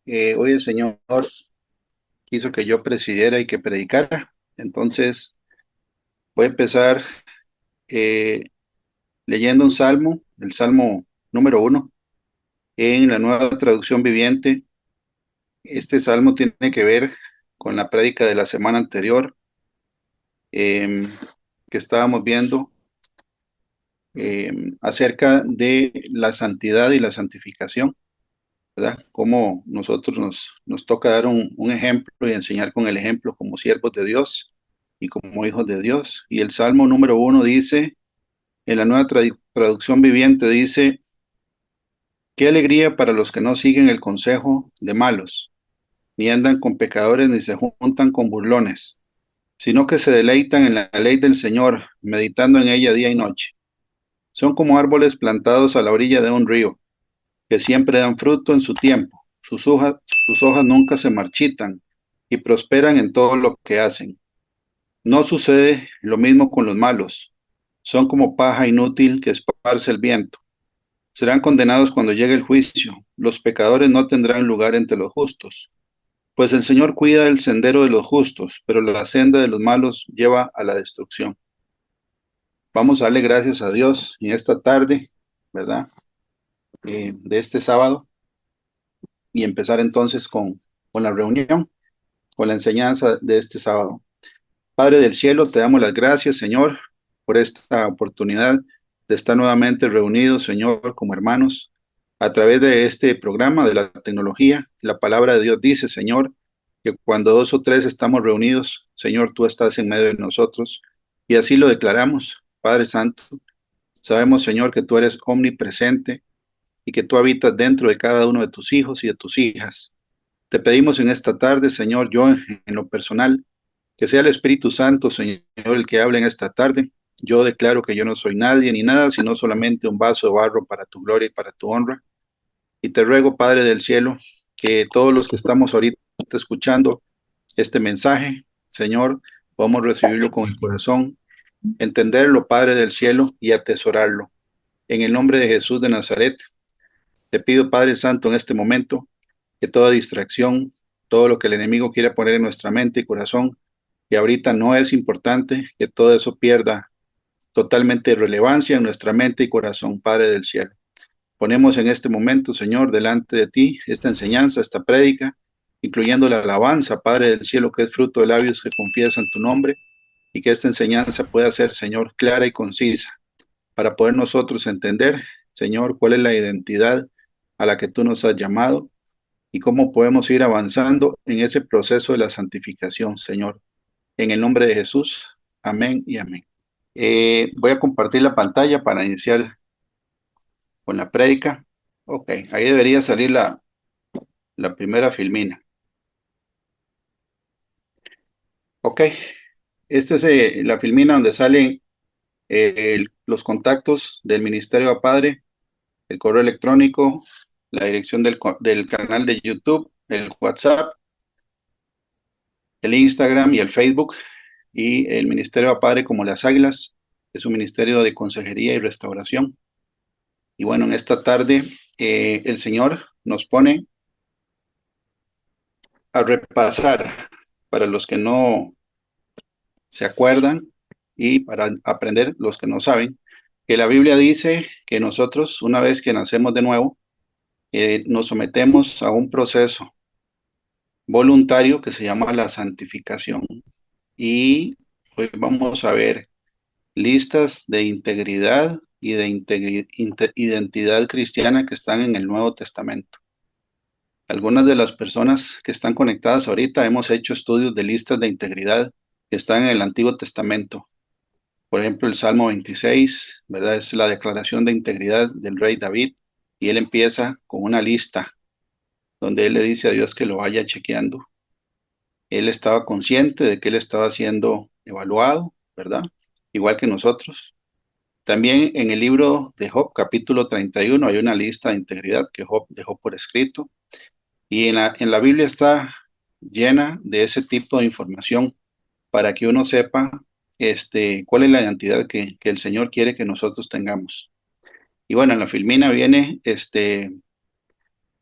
Hoy el Señor quiso que yo presidiera y que predicara. Entonces voy a empezar eh, leyendo un salmo, el Salmo número 1, en la Nueva Traducción Viviente. Este salmo tiene que ver con la prédica de la semana anterior, em, que estábamos viendo acerca de la santidad y la santificación, ¿verdad? Cómo nosotros nos toca dar un ejemplo y enseñar con el ejemplo como siervos de Dios y como hijos de Dios. Y el Salmo número 1 dice, en la nueva traducción viviente dice, qué alegría para los que no siguen el consejo de malos, ni andan con pecadores, ni se juntan con burlones, sino que se deleitan en la ley del Señor, meditando en ella día y noche. Son como árboles plantados a la orilla de un río, que siempre dan fruto en su tiempo. Sus hojas nunca se marchitan y prosperan en todo lo que hacen. No sucede lo mismo con los malos. Son como paja inútil que esparce el viento. Serán condenados cuando llegue el juicio. Los pecadores no tendrán lugar entre los justos. Pues el Señor cuida el sendero de los justos, pero la senda de los malos lleva a la destrucción. Vamos a darle gracias a Dios en esta tarde, ¿verdad? De este sábado y empezar entonces con la reunión, con la enseñanza de este sábado. Padre del cielo, te damos las gracias, Señor, por esta oportunidad de estar nuevamente reunidos, Señor, como hermanos, a través de este programa de la tecnología. La palabra de Dios dice, Señor, que cuando dos o tres estamos reunidos, Señor, tú estás en medio de nosotros, y así lo declaramos, Padre Santo. Sabemos, Señor, que tú eres omnipresente y que tú habitas dentro de cada uno de tus hijos y de tus hijas. Te pedimos en esta tarde, Señor, yo en lo personal, que sea el Espíritu Santo, Señor, el que hable en esta tarde. Yo declaro que yo no soy nadie ni nada, sino solamente un vaso de barro para tu gloria y para tu honra. Y te ruego, Padre del cielo, que todos los que estamos ahorita escuchando este mensaje, Señor, podamos recibirlo con el corazón, entenderlo, Padre del cielo, y atesorarlo. En el nombre de Jesús de Nazaret, te pido, Padre Santo, en este momento, que toda distracción, todo lo que el enemigo quiera poner en nuestra mente y corazón, que ahorita no es importante, que todo eso pierda totalmente relevancia en nuestra mente y corazón, Padre del cielo. Ponemos en este momento, Señor, delante de ti esta enseñanza, esta prédica, incluyendo la alabanza, Padre del cielo, que es fruto de labios que confiesan tu nombre, y que esta enseñanza pueda ser, Señor, clara y concisa, para poder nosotros entender, Señor, cuál es la identidad a la que tú nos has llamado y cómo podemos ir avanzando en ese proceso de la santificación, Señor. En el nombre de Jesús, amén y amén. Voy a compartir la pantalla para iniciar con la prédica. Ok, ahí debería salir la primera filmina. Ok, esta es la filmina donde salen los contactos del Ministerio a Padre, el correo electrónico, la dirección del canal de YouTube, el WhatsApp, el Instagram y el Facebook, y el Ministerio a Padre como las Águilas, es un ministerio de consejería y restauración. Y bueno, en esta tarde el Señor nos pone a repasar, para los que no se acuerdan y para aprender los que no saben, que la Biblia dice que nosotros, una vez que nacemos de nuevo, nos sometemos a un proceso voluntario que se llama la santificación. Y hoy vamos a ver listas de integridad y de identidad cristiana que están en el Nuevo Testamento. Algunas de las personas que están conectadas ahorita hemos hecho estudios de listas de integridad que están en el Antiguo Testamento. Por ejemplo, el Salmo 26, ¿verdad? Es la declaración de integridad del rey David, y él empieza con una lista donde él le dice a Dios que lo vaya chequeando. Él estaba consciente de que él estaba siendo evaluado, ¿verdad? Igual que nosotros. También en el libro de Job, capítulo 31, hay una lista de integridad que Job dejó por escrito. Y en la Biblia está llena de ese tipo de información para que uno sepa cuál es la identidad que el Señor quiere que nosotros tengamos. Y bueno, en la filmina viene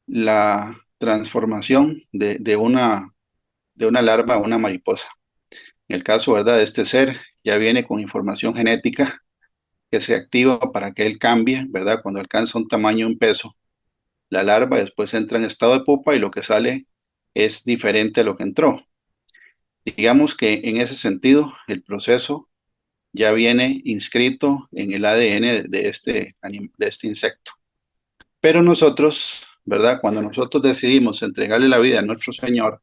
la transformación de una larva a una mariposa. En el caso, ¿verdad?, de este ser, ya viene con información genética que se activa para que él cambie, ¿verdad? Cuando alcanza un tamaño y un peso, la larva después entra en estado de pupa y lo que sale es diferente a lo que entró. Digamos que en ese sentido, el proceso ya viene inscrito en el ADN de este insecto. Pero nosotros, ¿verdad? Cuando nosotros decidimos entregarle la vida a nuestro Señor,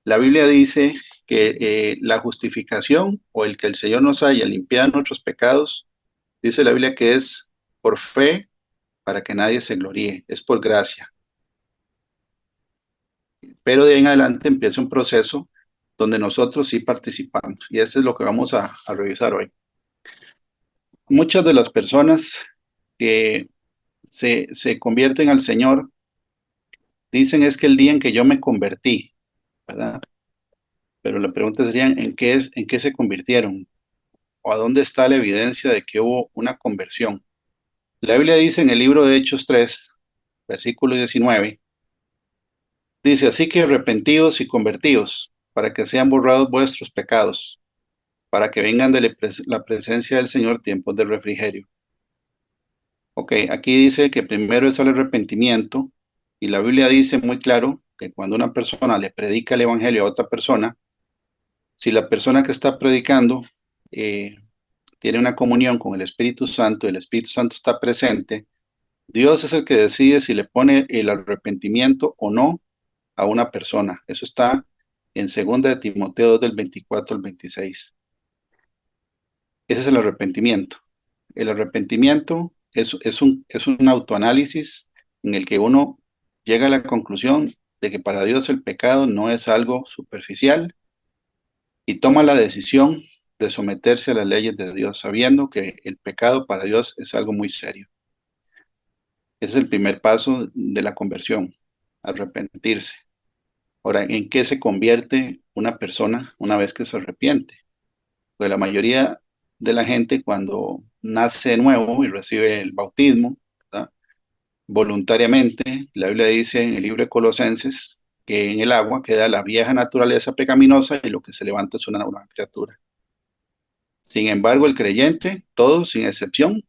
la Biblia dice que la justificación o el que el Señor nos haya limpiado nuestros pecados, dice la Biblia que es por fe para que nadie se gloríe, es por gracia. Pero de ahí en adelante empieza un proceso donde nosotros sí participamos y eso es lo que vamos a revisar hoy. Muchas de las personas que se convierten al Señor dicen es que el día en que yo me convertí, ¿verdad? Pero la pregunta sería, en qué se convirtieron? ¿O a dónde está la evidencia de que hubo una conversión? La Biblia dice en el libro de Hechos 3, versículo 19, dice, así que arrepentidos y convertidos, para que sean borrados vuestros pecados, para que vengan de la presencia del Señor tiempos de refrigerio. Ok, aquí dice que primero es el arrepentimiento, y la Biblia dice muy claro que cuando una persona le predica el evangelio a otra persona, si la persona que está predicando tiene una comunión con el Espíritu Santo, el Espíritu Santo está presente, Dios es el que decide si le pone el arrepentimiento o no a una persona. Eso está en 2 de Timoteo del 24 al 26. Ese es el arrepentimiento. El arrepentimiento es un autoanálisis en el que uno llega a la conclusión de que para Dios el pecado no es algo superficial y toma la decisión de someterse a las leyes de Dios, sabiendo que el pecado para Dios es algo muy serio. Ese es el primer paso de la conversión, arrepentirse. Ahora, ¿en qué se convierte una persona una vez que se arrepiente? Pues la mayoría de la gente cuando nace de nuevo y recibe el bautismo, ¿verdad?, voluntariamente, la Biblia dice en el libro de Colosenses que en el agua queda la vieja naturaleza pecaminosa y lo que se levanta es una nueva criatura. Sin embargo, el creyente, todos sin excepción,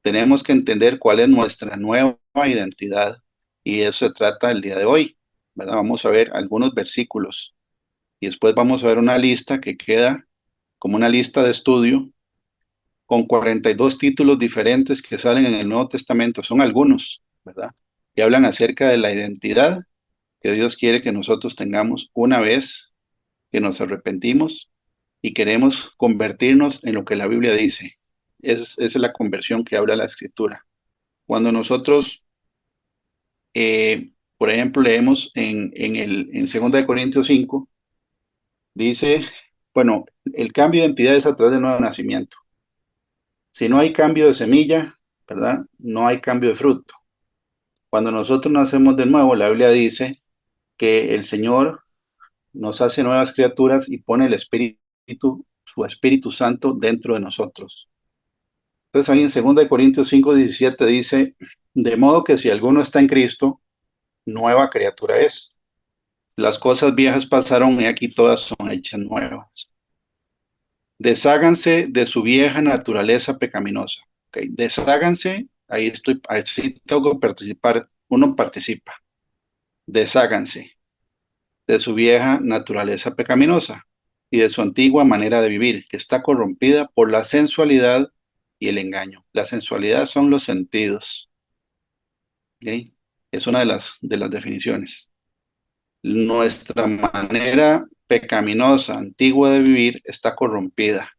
tenemos que entender cuál es nuestra nueva identidad y eso se trata el día de hoy, ¿verdad? Vamos a ver algunos versículos y después vamos a ver una lista que queda como una lista de estudio con 42 títulos diferentes que salen en el Nuevo Testamento, son algunos, ¿verdad? Que hablan acerca de la identidad que Dios quiere que nosotros tengamos una vez que nos arrepentimos y queremos convertirnos en lo que la Biblia dice. Esa es la conversión que habla la Escritura. Cuando nosotros, por ejemplo, leemos en 2 de Corintios 5, dice, bueno, el cambio de identidad es a través del nuevo nacimiento. Si no hay cambio de semilla, ¿verdad? No hay cambio de fruto. Cuando nosotros nacemos de nuevo, la Biblia dice que el Señor nos hace nuevas criaturas y pone el Espíritu, su Espíritu Santo dentro de nosotros. Entonces ahí en 2 de Corintios 5, 17 dice, de modo que si alguno está en Cristo, nueva criatura es. Las cosas viejas pasaron y aquí todas son hechas nuevas. Desháganse de su vieja naturaleza pecaminosa. Okay. Desháganse, ahí tengo que participar, uno participa. Desháganse de su vieja naturaleza pecaminosa y de su antigua manera de vivir, que está corrompida por la sensualidad y el engaño. La sensualidad son los sentidos. ¿Okay? Es una de las definiciones. Nuestra manera pecaminosa, antigua de vivir, está corrompida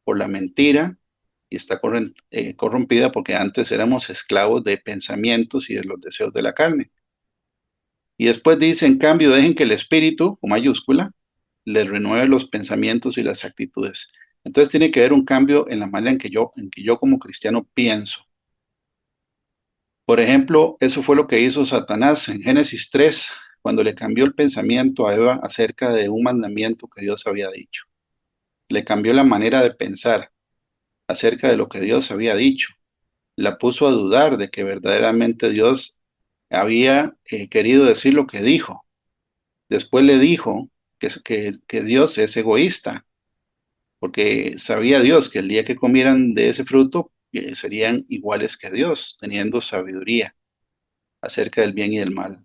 por la mentira y está corrompida porque antes éramos esclavos de pensamientos y de los deseos de la carne. Y después dice, en cambio, dejen que el espíritu, con mayúscula, les renueve los pensamientos y las actitudes. Entonces tiene que haber un cambio en la manera en que yo como cristiano pienso. Por ejemplo, eso fue lo que hizo Satanás en Génesis 3, cuando le cambió el pensamiento a Eva acerca de un mandamiento que Dios había dicho. Le cambió la manera de pensar acerca de lo que Dios había dicho. La puso a dudar de que verdaderamente Dios había querido decir lo que dijo. Después le dijo que Dios es egoísta, porque sabía Dios que el día que comieran de ese fruto serían iguales que Dios, teniendo sabiduría acerca del bien y del mal.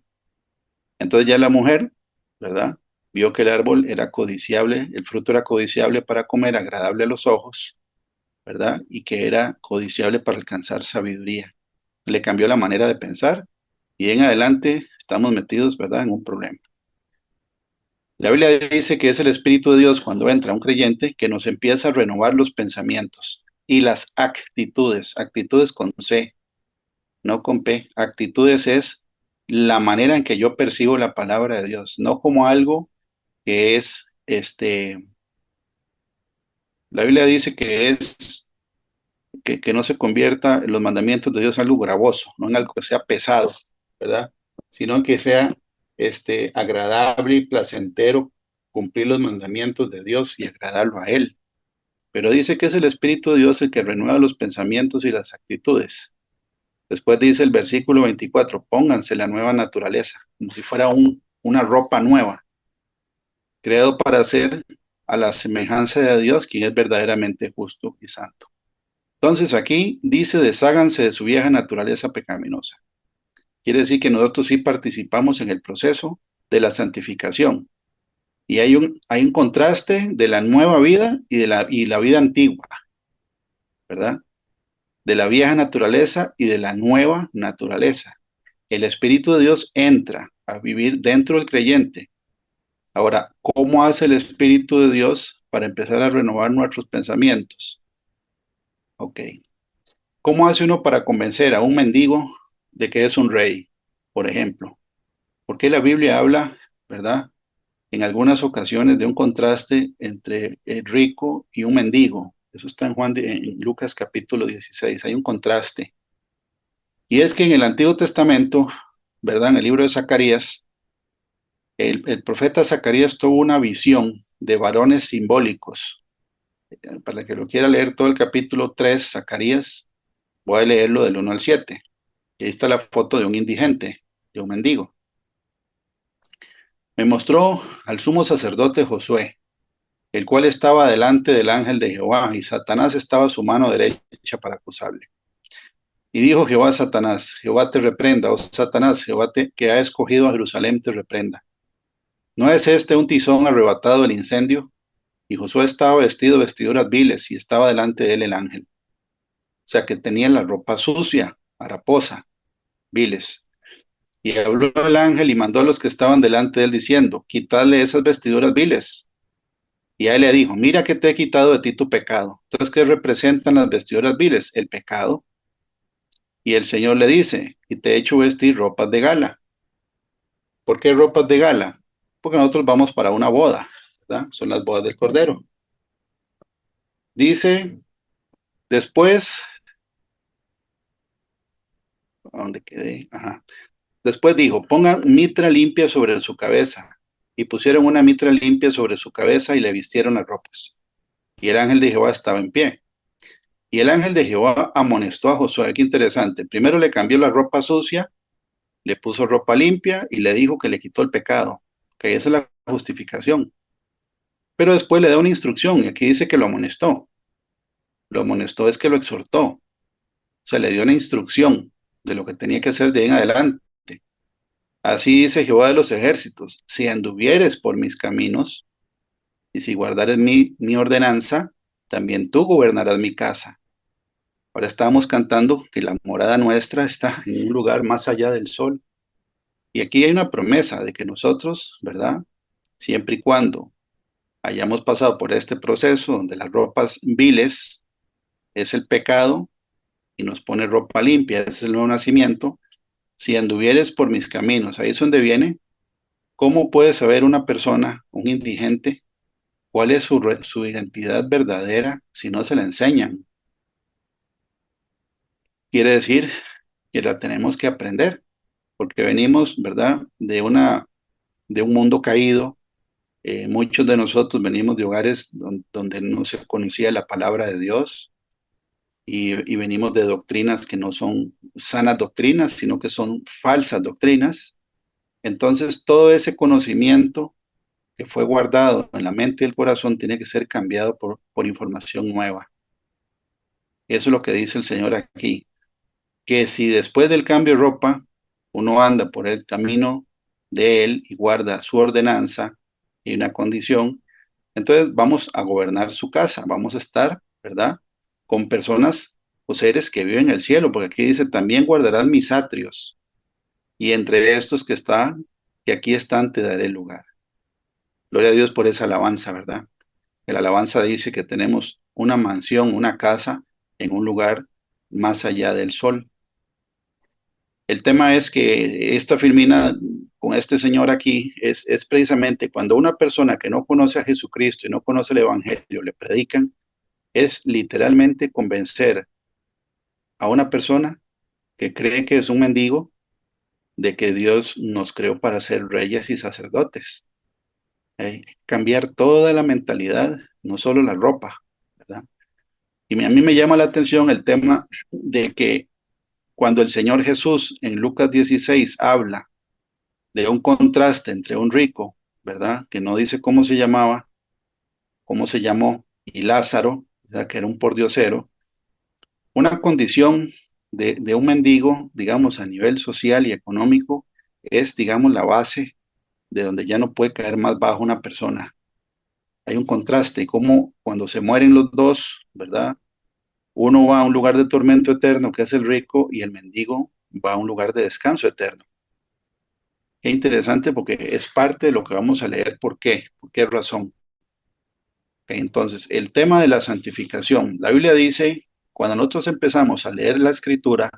Entonces ya la mujer, ¿verdad? Vio que el árbol era codiciable, el fruto era codiciable para comer, agradable a los ojos, ¿verdad? Y que era codiciable para alcanzar sabiduría. Le cambió la manera de pensar y en adelante estamos metidos, ¿verdad?, en un problema. La Biblia dice que es el Espíritu de Dios cuando entra un creyente que nos empieza a renovar los pensamientos y las actitudes, actitudes con C, no con P. Actitudes es la manera en que yo percibo la palabra de Dios, no como algo que es, la Biblia dice que es, que no se convierta en los mandamientos de Dios en algo gravoso, no en algo que sea pesado, ¿verdad? Sino que sea, agradable y placentero cumplir los mandamientos de Dios y agradarlo a Él. Pero dice que es el Espíritu de Dios el que renueva los pensamientos y las actitudes. Después dice el versículo 24, pónganse la nueva naturaleza, como si fuera una ropa nueva, creado para ser a la semejanza de Dios, quien es verdaderamente justo y santo. Entonces aquí dice, desháganse de su vieja naturaleza pecaminosa. Quiere decir que nosotros sí participamos en el proceso de la santificación. Y hay un contraste de la nueva vida y la vida antigua, ¿verdad? De la vieja naturaleza y de la nueva naturaleza. El Espíritu de Dios entra a vivir dentro del creyente. Ahora, ¿cómo hace el Espíritu de Dios para empezar a renovar nuestros pensamientos? Ok. ¿Cómo hace uno para convencer a un mendigo de que es un rey, por ejemplo? Porque la Biblia habla, ¿verdad?, en algunas ocasiones de un contraste entre el rico y un mendigo. Eso está en Lucas capítulo 16. Hay un contraste. Y es que en el Antiguo Testamento, ¿verdad?, en el libro de Zacarías, el profeta Zacarías tuvo una visión de varones simbólicos. Para el que lo quiera leer todo el capítulo 3, Zacarías, voy a leerlo del 1 al 7. Y ahí está la foto de un indigente, de un mendigo. Me mostró al sumo sacerdote Josué, el cual estaba delante del ángel de Jehová, y Satanás estaba a su mano derecha para acusarle. Y dijo Jehová a Satanás, Jehová te reprenda, oh Satanás, que ha escogido a Jerusalén te reprenda. ¿No es este un tizón arrebatado del incendio? Y Josué estaba vestido de vestiduras viles, y estaba delante de él el ángel. O sea que tenía la ropa sucia, haraposa, viles. Y habló el ángel y mandó a los que estaban delante de él diciendo, quitadle esas vestiduras viles. Y a él le dijo, mira que te he quitado de ti tu pecado. Entonces, ¿qué representan las vestiduras viles? El pecado. Y el Señor le dice, y te he hecho vestir ropas de gala. ¿Por qué ropas de gala? Porque nosotros vamos para una boda, ¿verdad? Son las bodas del Cordero. Dice, después, ¿a dónde quedé? Ajá. Después dijo, pongan mitra limpia sobre su cabeza. Y pusieron una mitra limpia sobre su cabeza y le vistieron las ropas. Y el ángel de Jehová estaba en pie. Y el ángel de Jehová amonestó a Josué. Qué interesante. Primero le cambió la ropa sucia, le puso ropa limpia y le dijo que le quitó el pecado. Que esa es la justificación. Pero después le da una instrucción y aquí dice que lo amonestó. Lo amonestó es que lo exhortó. O sea, le dio una instrucción de lo que tenía que hacer de ahí en adelante. Así dice Jehová de los ejércitos, si anduvieres por mis caminos y si guardares mi ordenanza, también tú gobernarás mi casa. Ahora estábamos cantando que la morada nuestra está en un lugar más allá del sol. Y aquí hay una promesa de que nosotros, ¿verdad? Siempre y cuando hayamos pasado por este proceso donde las ropas viles es el pecado y nos pone ropa limpia, ese es el nuevo nacimiento. Si anduvieres por mis caminos, ahí es donde viene. ¿Cómo puede saber una persona, un indigente, cuál es su identidad verdadera si no se la enseñan? Quiere decir que la tenemos que aprender, porque venimos, ¿verdad?, de un mundo caído. Muchos de nosotros venimos de hogares donde no se conocía la palabra de Dios. y venimos de doctrinas que no son sanas doctrinas, sino que son falsas doctrinas. Entonces, todo ese conocimiento que fue guardado en la mente y el corazón tiene que ser cambiado por información nueva. Eso es lo que dice el Señor aquí, que si después del cambio de ropa uno anda por el camino de Él y guarda su ordenanza y una condición, entonces vamos a gobernar su casa, vamos a estar, ¿verdad? Con personas o seres que viven en el cielo, porque aquí dice, también guardarás mis atrios, y entre estos que aquí están, te daré lugar. Gloria a Dios por esa alabanza, ¿verdad? La alabanza dice que tenemos una mansión, una casa en un lugar más allá del sol. El tema es que esta Firmina con este señor aquí es precisamente cuando una persona que no conoce a Jesucristo y no conoce el Evangelio le predican, es literalmente convencer a una persona que cree que es un mendigo de que Dios nos creó para ser reyes y sacerdotes. Cambiar toda la mentalidad, no solo la ropa, ¿verdad? Y a mí me llama la atención el tema de que cuando el Señor Jesús en Lucas 16 habla de un contraste entre un rico, ¿verdad? Que no dice cómo se llamaba, cómo se llamó, y Lázaro, ¿verdad? Que era un pordiosero, una condición de un mendigo, digamos, a nivel social y económico, es, digamos, la base de donde ya no puede caer más bajo una persona. Hay un contraste, y como cuando se mueren los dos, ¿verdad? Uno va a un lugar de tormento eterno, que es el rico, y el mendigo va a un lugar de descanso eterno. Qué interesante porque es parte de lo que vamos a leer. ¿Por qué? ¿Por qué razón? Entonces, el tema de la santificación. La Biblia dice, cuando nosotros empezamos a leer la escritura,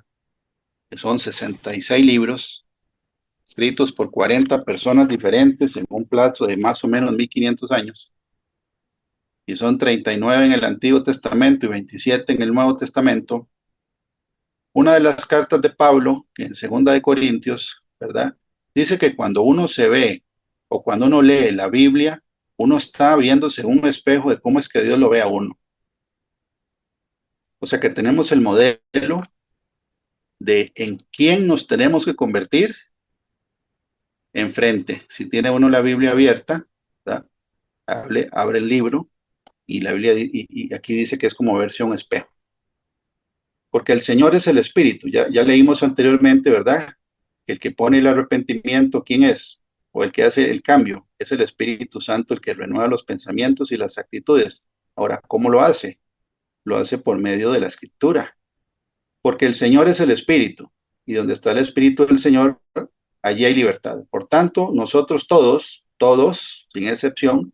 que son 66 libros, escritos por 40 personas diferentes en un plazo de más o menos 1500 años, y son 39 en el Antiguo Testamento y 27 en el Nuevo Testamento. Una de las cartas de Pablo, que en Segunda de Corintios, ¿verdad? Dice que cuando uno se ve o cuando uno lee la Biblia, uno está viéndose en un espejo de cómo es que Dios lo ve a uno. O sea que tenemos el modelo de en quién nos tenemos que convertir enfrente. Si tiene uno la Biblia abierta, ¿verdad? Abre el libro y la Biblia y aquí dice que es como verse a un espejo. Porque el Señor es el Espíritu. Ya leímos anteriormente, ¿verdad? El que pone el arrepentimiento, ¿quién es? O el que hace el cambio, es el Espíritu Santo el que renueva los pensamientos y las actitudes. Ahora, ¿cómo lo hace? Lo hace por medio de la Escritura. Porque el Señor es el Espíritu. Y donde está el Espíritu del Señor, allí hay libertad. Por tanto, nosotros todos, sin excepción,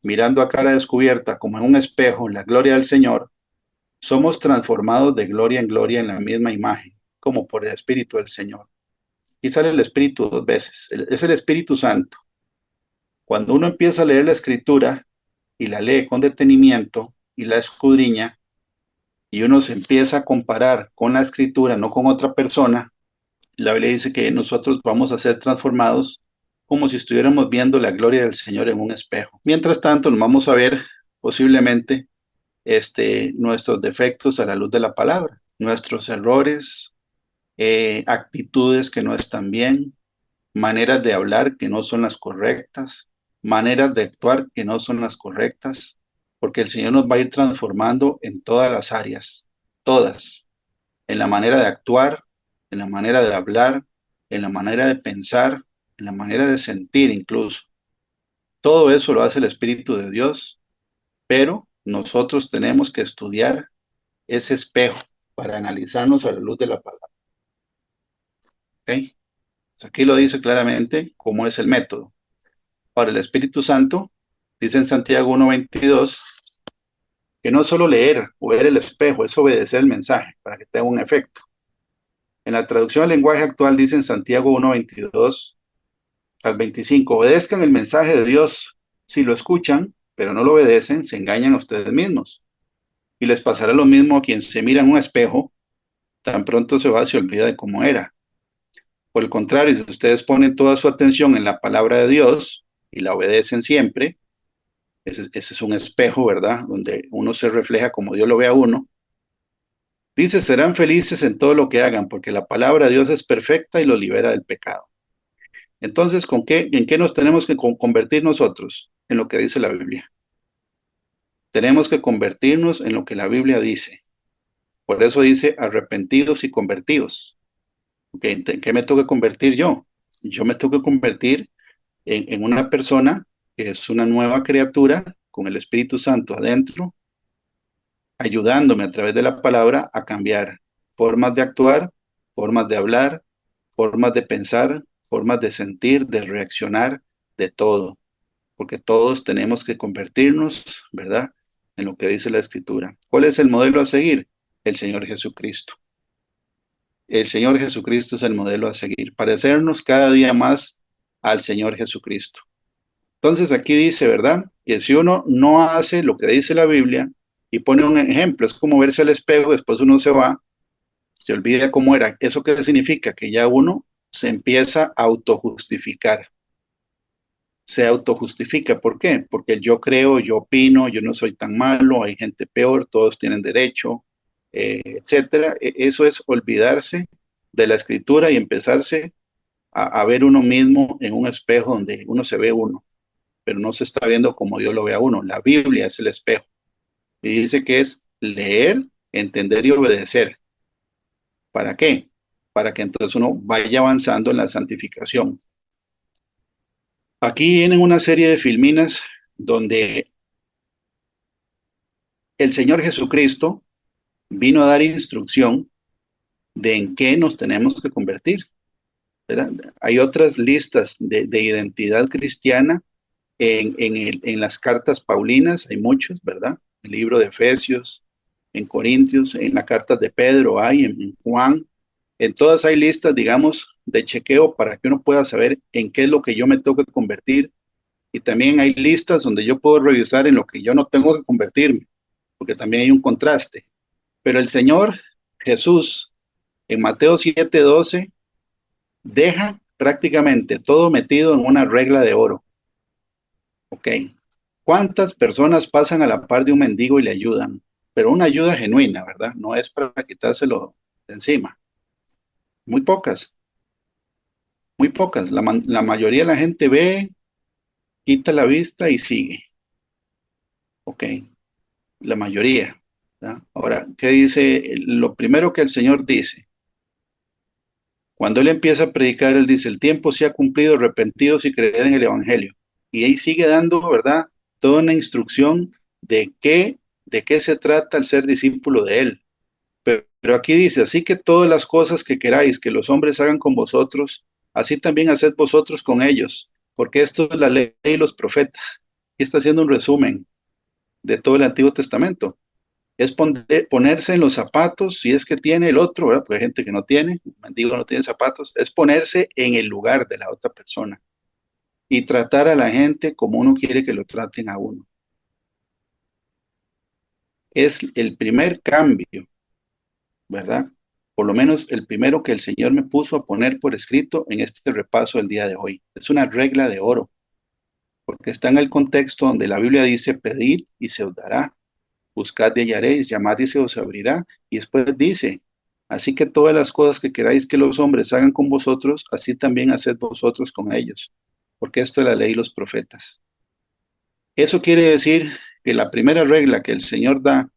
mirando a cara descubierta como en un espejo la gloria del Señor, somos transformados de gloria en gloria en la misma imagen, como por el Espíritu del Señor. Y sale el Espíritu dos veces. Es el Espíritu Santo. Cuando uno empieza a leer la Escritura y la lee con detenimiento y la escudriña, y uno se empieza a comparar con la Escritura, no con otra persona, la Biblia dice que nosotros vamos a ser transformados como si estuviéramos viendo la gloria del Señor en un espejo. Mientras tanto, nos vamos a ver posiblemente nuestros defectos a la luz de la palabra, nuestros errores, actitudes que no están bien, maneras de hablar que no son las correctas, maneras de actuar que no son las correctas, porque el Señor nos va a ir transformando en todas las áreas, todas, en la manera de actuar, en la manera de hablar, en la manera de pensar, en la manera de sentir incluso. Todo eso lo hace el Espíritu de Dios, pero nosotros tenemos que estudiar ese espejo para analizarnos a la luz de la palabra. ¿Ok? Aquí lo dice claramente cómo es el método. Ahora, el Espíritu Santo, dice en Santiago 1:22, que no es solo leer o ver el espejo, es obedecer el mensaje para que tenga un efecto. En la traducción al lenguaje actual dice en Santiago 1:22 al 25, obedezcan el mensaje de Dios. Si lo escuchan, pero no lo obedecen, se engañan a ustedes mismos. Y les pasará lo mismo a quien se mira en un espejo, tan pronto se va, se olvida de cómo era. Por el contrario, si ustedes ponen toda su atención en la palabra de Dios y la obedecen siempre, ese es un espejo, ¿verdad? Donde uno se refleja como Dios lo ve a uno. Dice, serán felices en todo lo que hagan, porque la palabra de Dios es perfecta y los libera del pecado. Entonces, ¿en qué nos tenemos que convertir nosotros? En lo que dice la Biblia. Tenemos que convertirnos en lo que la Biblia dice. Por eso dice arrepentidos y convertidos. ¿En qué me tengo que convertir yo? Yo me tengo que convertir en una persona que es una nueva criatura con el Espíritu Santo adentro, ayudándome a través de la palabra a cambiar formas de actuar, formas de hablar, formas de pensar, formas de sentir, de reaccionar, de todo, porque todos tenemos que convertirnos, ¿verdad?, en lo que dice la Escritura. ¿Cuál es el modelo a seguir? El Señor Jesucristo. El Señor Jesucristo es el modelo a seguir, parecernos cada día más al Señor Jesucristo. Entonces aquí dice, ¿verdad?, que si uno no hace lo que dice la Biblia y pone un ejemplo, es como verse al espejo, después uno se va, se olvida cómo era. ¿Eso qué significa? Que ya uno se empieza a autojustificar. Se autojustifica. ¿Por qué? Porque yo creo, yo opino, yo no soy tan malo, hay gente peor, todos tienen derecho, etcétera. Eso es olvidarse de la escritura y empezarse a ver uno mismo en un espejo donde uno se ve uno, pero no se está viendo como Dios lo ve a uno. La Biblia es el espejo y dice que es leer, entender y obedecer. ¿Para qué? Para que entonces uno vaya avanzando en la santificación. Aquí vienen una serie de filminas donde el Señor Jesucristo vino a dar instrucción de en qué nos tenemos que convertir, ¿verdad? Hay otras listas de identidad cristiana en las cartas paulinas, hay muchos, ¿verdad? El libro de Efesios, en Corintios, en las cartas de Pedro hay, en Juan, en todas hay listas, digamos, de chequeo para que uno pueda saber en qué es lo que yo me tengo que convertir. Y también hay listas donde yo puedo revisar en lo que yo no tengo que convertirme, porque también hay un contraste. Pero el Señor Jesús en Mateo 7:12 deja prácticamente todo metido en una regla de oro. ¿Ok? ¿Cuántas personas pasan a la par de un mendigo y le ayudan? Pero una ayuda genuina, ¿verdad? No es para quitárselo de encima. Muy pocas, muy pocas. La mayoría de la gente ve, quita la vista y sigue. ¿Ok? La mayoría. ¿Verdad? Ahora, ¿qué dice? Lo primero que el Señor dice, cuando Él empieza a predicar, Él dice, el tiempo se ha cumplido, arrepentidos y creed en el Evangelio. Y ahí sigue dando, ¿verdad?, toda una instrucción de qué se trata el ser discípulo de Él. Pero aquí dice, así que todas las cosas que queráis que los hombres hagan con vosotros, así también haced vosotros con ellos, porque esto es la ley y los profetas. Y está haciendo un resumen de todo el Antiguo Testamento. Es ponerse en los zapatos, si es que tiene el otro, ¿verdad? Porque hay gente que no tiene, un mendigo no tiene zapatos, es ponerse en el lugar de la otra persona y tratar a la gente como uno quiere que lo traten a uno. Es el primer cambio, ¿verdad? Por lo menos el primero que el Señor me puso a poner por escrito en este repaso del día de hoy. Es una regla de oro, porque está en el contexto donde la Biblia dice, pedid y se os dará, buscad y hallaréis, llamad y se os abrirá. Y después dice, así que todas las cosas que queráis que los hombres hagan con vosotros, así también haced vosotros con ellos, porque esto es la ley y los profetas. Eso quiere decir que la primera regla que el Señor da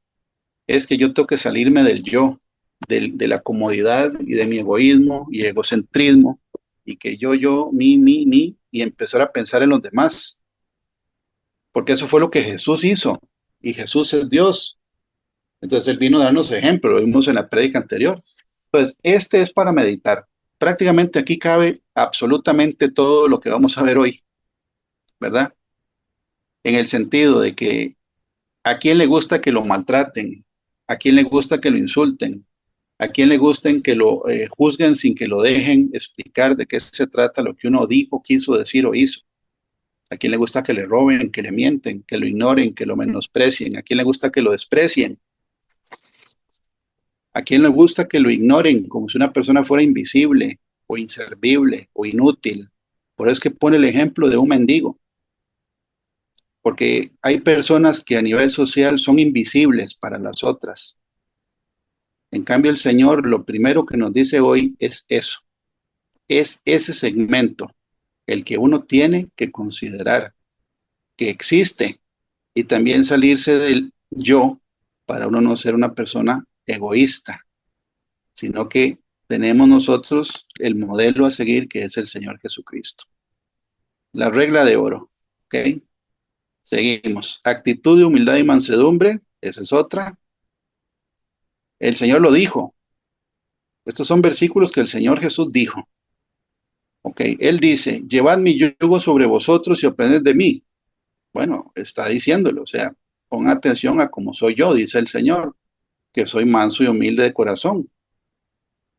es que yo tengo que salirme del yo, de la comodidad y de mi egoísmo y egocentrismo, y que yo, mi, y empezar a pensar en los demás, porque eso fue lo que Jesús hizo, y Jesús es Dios. Entonces Él vino a darnos ejemplo, lo vimos en la prédica anterior. Entonces, este es para meditar. Prácticamente aquí cabe absolutamente todo lo que vamos a ver hoy, ¿verdad? En el sentido de que a quién le gusta que lo maltraten, a quién le gusta que lo insulten, a quién le gusten que lo juzguen sin que lo dejen explicar de qué se trata lo que uno dijo, quiso decir o hizo. A quién le gusta que le roben, que le mienten, que lo ignoren, que lo menosprecien. A quién le gusta que lo desprecien. A quién le gusta que lo ignoren como si una persona fuera invisible o inservible o inútil. Por eso es que pone el ejemplo de un mendigo. Porque hay personas que a nivel social son invisibles para las otras. En cambio, el Señor lo primero que nos dice hoy es eso, es ese segmento, el que uno tiene que considerar que existe y también salirse del yo para uno no ser una persona egoísta, sino que tenemos nosotros el modelo a seguir que es el Señor Jesucristo. La regla de oro, ¿ok? Seguimos. Actitud de humildad y mansedumbre, esa es otra. El Señor lo dijo. Estos son versículos que el Señor Jesús dijo. Ok, Él dice, llevad mi yugo sobre vosotros y aprended de mí. Bueno, está diciéndolo, o sea, pon atención a cómo soy yo, dice el Señor, que soy manso y humilde de corazón,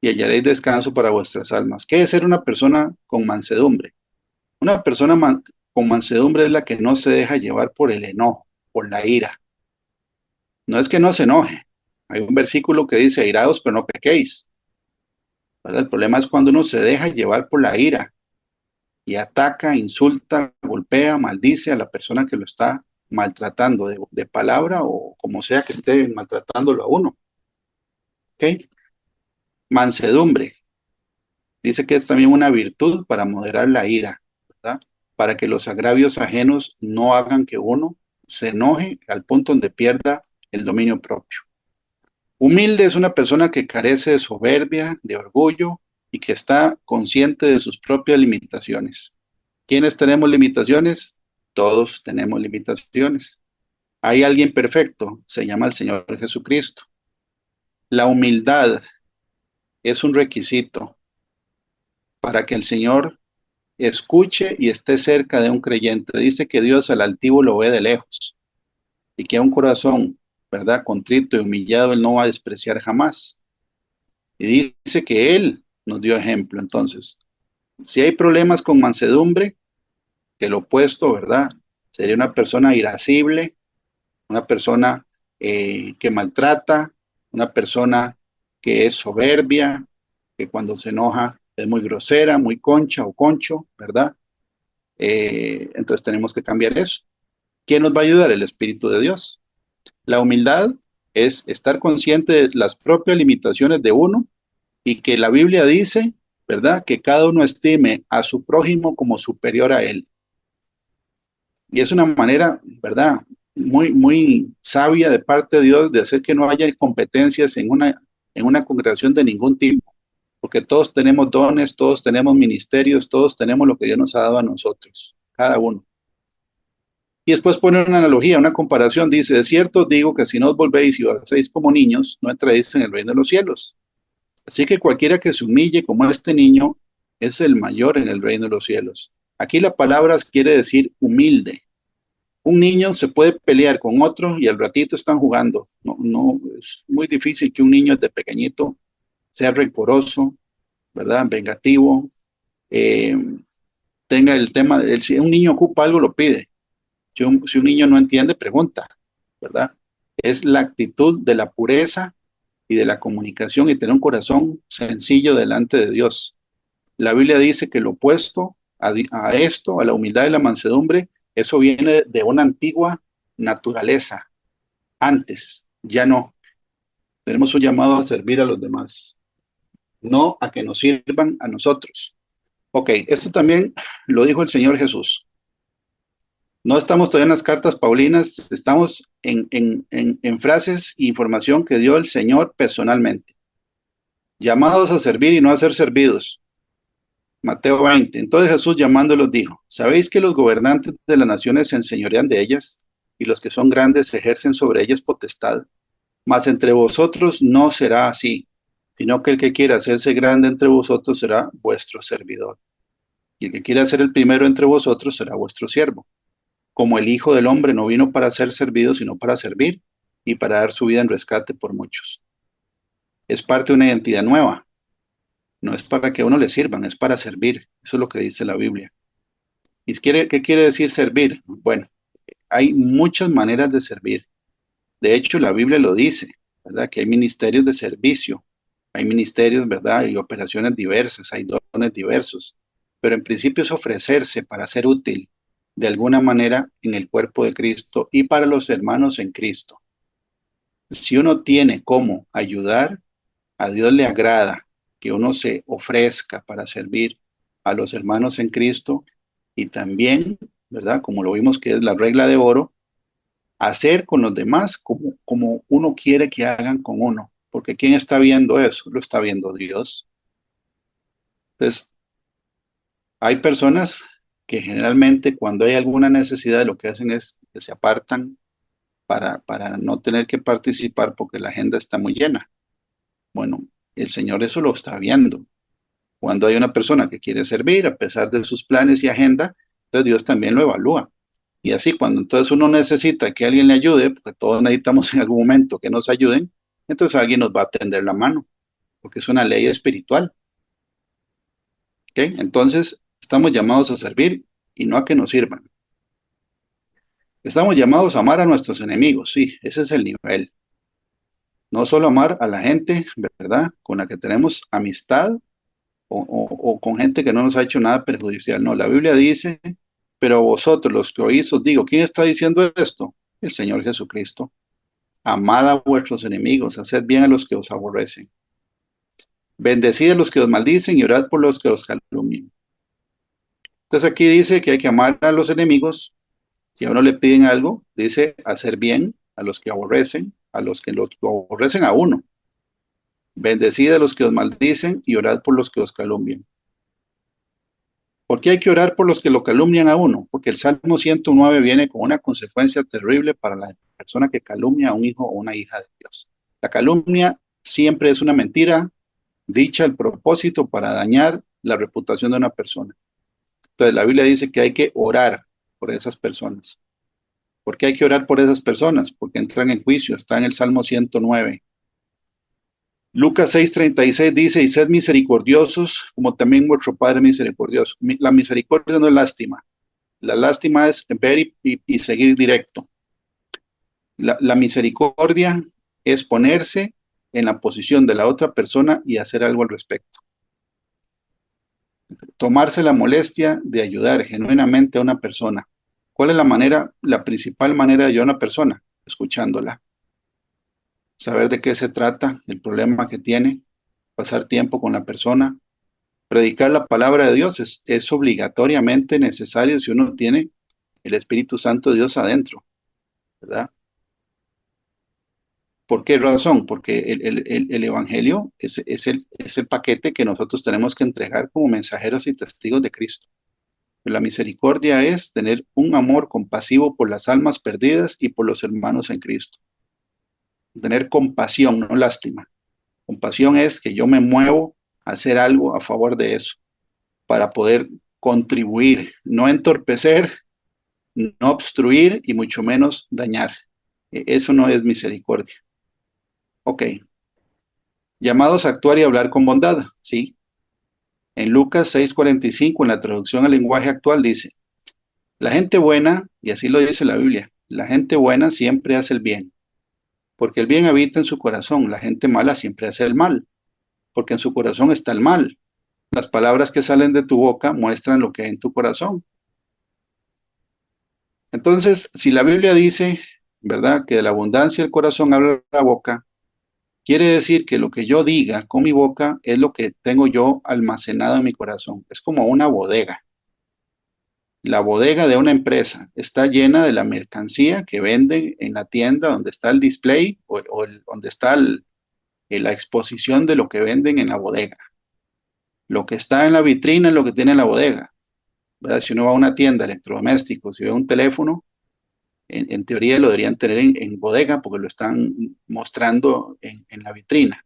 y hallaréis descanso para vuestras almas. ¿Qué es ser una persona con mansedumbre? Una persona con mansedumbre es la que no se deja llevar por el enojo, por la ira. No es que no se enoje. Hay un versículo que dice, airaos, pero no pequéis. ¿Verdad? El problema es cuando uno se deja llevar por la ira y ataca, insulta, golpea, maldice a la persona que lo está maltratando de palabra o como sea que esté maltratándolo a uno. ¿Ok? Mansedumbre. Dice que es también una virtud para moderar la ira, ¿verdad? Para que los agravios ajenos no hagan que uno se enoje al punto donde pierda el dominio propio. Humilde es una persona que carece de soberbia, de orgullo y que está consciente de sus propias limitaciones. ¿Quiénes tenemos limitaciones? Todos tenemos limitaciones. ¿Hay alguien perfecto? Se llama el Señor Jesucristo. La humildad es un requisito para que el Señor escuche y esté cerca de un creyente. Dice que Dios al altivo lo ve de lejos y que a un corazón, ¿verdad? Contrito y humillado, Él no va a despreciar jamás. Y dice que Él nos dio ejemplo. Entonces, si hay problemas con mansedumbre, que lo opuesto, ¿verdad? Sería una persona irascible, una persona que maltrata, una persona que es soberbia, que cuando se enoja es muy grosera, muy concha o concho, ¿verdad? Entonces tenemos que cambiar eso. ¿Quién nos va a ayudar? El Espíritu de Dios. La humildad es estar consciente de las propias limitaciones de uno y que la Biblia dice, ¿verdad? Que cada uno estime a su prójimo como superior a él. Y es una manera, ¿verdad? Muy sabia de parte de Dios de hacer que no haya competencias en una congregación de ningún tipo, porque todos tenemos dones, todos tenemos ministerios, todos tenemos lo que Dios nos ha dado a nosotros, cada uno. Y después pone una analogía, una comparación, dice, de cierto digo que si no os volvéis y os hacéis como niños, no entraréis en el reino de los cielos. Así que cualquiera que se humille como este niño es el mayor en el reino de los cielos. Aquí la palabra quiere decir humilde. Un niño se puede pelear con otro y al ratito están jugando. No, no, es muy difícil que un niño de pequeñito sea rencoroso, ¿verdad? Vengativo, eh, tenga el tema, si un niño ocupa algo, lo pide. Si un niño no entiende, pregunta, ¿verdad? Es la actitud de la pureza y de la comunicación y tener un corazón sencillo delante de Dios. La Biblia dice que lo opuesto a esto, a la humildad y la mansedumbre, eso viene de una antigua naturaleza. Antes, ya no. Tenemos un llamado a servir a los demás, no a que nos sirvan a nosotros. Ok, esto también lo dijo el Señor Jesús. No estamos todavía en las cartas paulinas, estamos en frases e información que dio el Señor personalmente. Llamados a servir y no a ser servidos. Mateo 20. Entonces Jesús llamándolos dijo, ¿sabéis que los gobernantes de las naciones se enseñorean de ellas y los que son grandes ejercen sobre ellas potestad? Mas entre vosotros no será así, sino que el que quiera hacerse grande entre vosotros será vuestro servidor. Y el que quiera ser el primero entre vosotros será vuestro siervo. Como el Hijo del Hombre no vino para ser servido, sino para servir y para dar su vida en rescate por muchos. Es parte de una identidad nueva. No es para que a uno le sirvan, es para servir. Eso es lo que dice la Biblia. ¿Y qué quiere decir servir? Bueno, hay muchas maneras de servir. De hecho, la Biblia lo dice, ¿verdad? Que hay ministerios de servicio, hay ministerios, ¿verdad? Y operaciones diversas, hay dones diversos. Pero en principio es ofrecerse para ser útil de alguna manera en el cuerpo de Cristo y para los hermanos en Cristo. Si uno tiene cómo ayudar, a Dios le agrada que uno se ofrezca para servir a los hermanos en Cristo y también, ¿verdad? Como lo vimos que es la regla de oro, hacer con los demás como uno quiere que hagan con uno. Porque ¿quién está viendo eso? Lo está viendo Dios. Entonces, hay personas que generalmente cuando hay alguna necesidad lo que hacen es que se apartan para no tener que participar porque la agenda está muy llena. Bueno, el Señor eso lo está viendo. Cuando hay una persona que quiere servir a pesar de sus planes y agenda, entonces Dios también lo evalúa. Y así, cuando entonces uno necesita que alguien le ayude, porque todos necesitamos en algún momento que nos ayuden, entonces alguien nos va a tender la mano, porque es una ley espiritual. ¿Ok? Entonces, estamos llamados a servir y no a que nos sirvan. Estamos llamados a amar a nuestros enemigos, sí, ese es el nivel. No solo amar a la gente, ¿verdad? Con la que tenemos amistad o con gente que no nos ha hecho nada perjudicial. No, la Biblia dice, pero vosotros los que oís os digo, ¿quién está diciendo esto? El Señor Jesucristo. Amad a vuestros enemigos, haced bien a los que os aborrecen. Bendecid a los que os maldicen y orad por los que os calumnian. Entonces aquí dice que hay que amar a los enemigos. Si a uno le piden algo, dice hacer bien a los que aborrecen, a los que los aborrecen a uno. Bendecid a los que os maldicen y orad por los que os calumnian. ¿Por qué hay que orar por los que lo calumnian a uno? Porque el Salmo 109 viene con una consecuencia terrible para la persona que calumnia a un hijo o una hija de Dios. La calumnia siempre es una mentira dicha al propósito para dañar la reputación de una persona. Entonces la Biblia dice que hay que orar por esas personas. ¿Por qué hay que orar por esas personas? Porque entran en juicio. Está en el Salmo 109. Lucas 6:36 dice, y sed misericordiosos, como también vuestro Padre misericordioso. La misericordia no es lástima. La lástima es ver y seguir directo. La misericordia es ponerse en la posición de la otra persona y hacer algo al respecto. Tomarse la molestia de ayudar genuinamente a una persona. ¿Cuál es la principal manera de ayudar a una persona? Escuchándola. Saber de qué se trata, el problema que tiene, pasar tiempo con la persona. Predicar la palabra de Dios es obligatoriamente necesario si uno tiene el Espíritu Santo de Dios adentro, ¿verdad? ¿Por qué razón? Porque el Evangelio es el paquete que nosotros tenemos que entregar como mensajeros y testigos de Cristo. La misericordia es tener un amor compasivo por las almas perdidas y por los hermanos en Cristo. Tener compasión, no lástima. Compasión es que yo me muevo a hacer algo a favor de eso, para poder contribuir, no entorpecer, no obstruir y mucho menos dañar. Eso no es misericordia. Ok. Llamados a actuar y hablar con bondad, ¿sí? En Lucas 6:45, en la traducción al lenguaje actual, dice, la gente buena, y así lo dice la Biblia, la gente buena siempre hace el bien, porque el bien habita en su corazón. La gente mala siempre hace el mal, porque en su corazón está el mal. Las palabras que salen de tu boca muestran lo que hay en tu corazón. Entonces, si la Biblia dice, ¿verdad?, que de la abundancia del corazón habla la boca, quiere decir que lo que yo diga con mi boca es lo que tengo yo almacenado en mi corazón. Es como una bodega. La bodega de una empresa está llena de la mercancía que venden en la tienda donde está el display donde está la exposición de lo que venden en la bodega. Lo que está en la vitrina es lo que tiene en la bodega, ¿verdad? Si uno va a una tienda de electrodomésticos, si ve un teléfono, en teoría lo deberían tener en bodega porque lo están mostrando en la vitrina.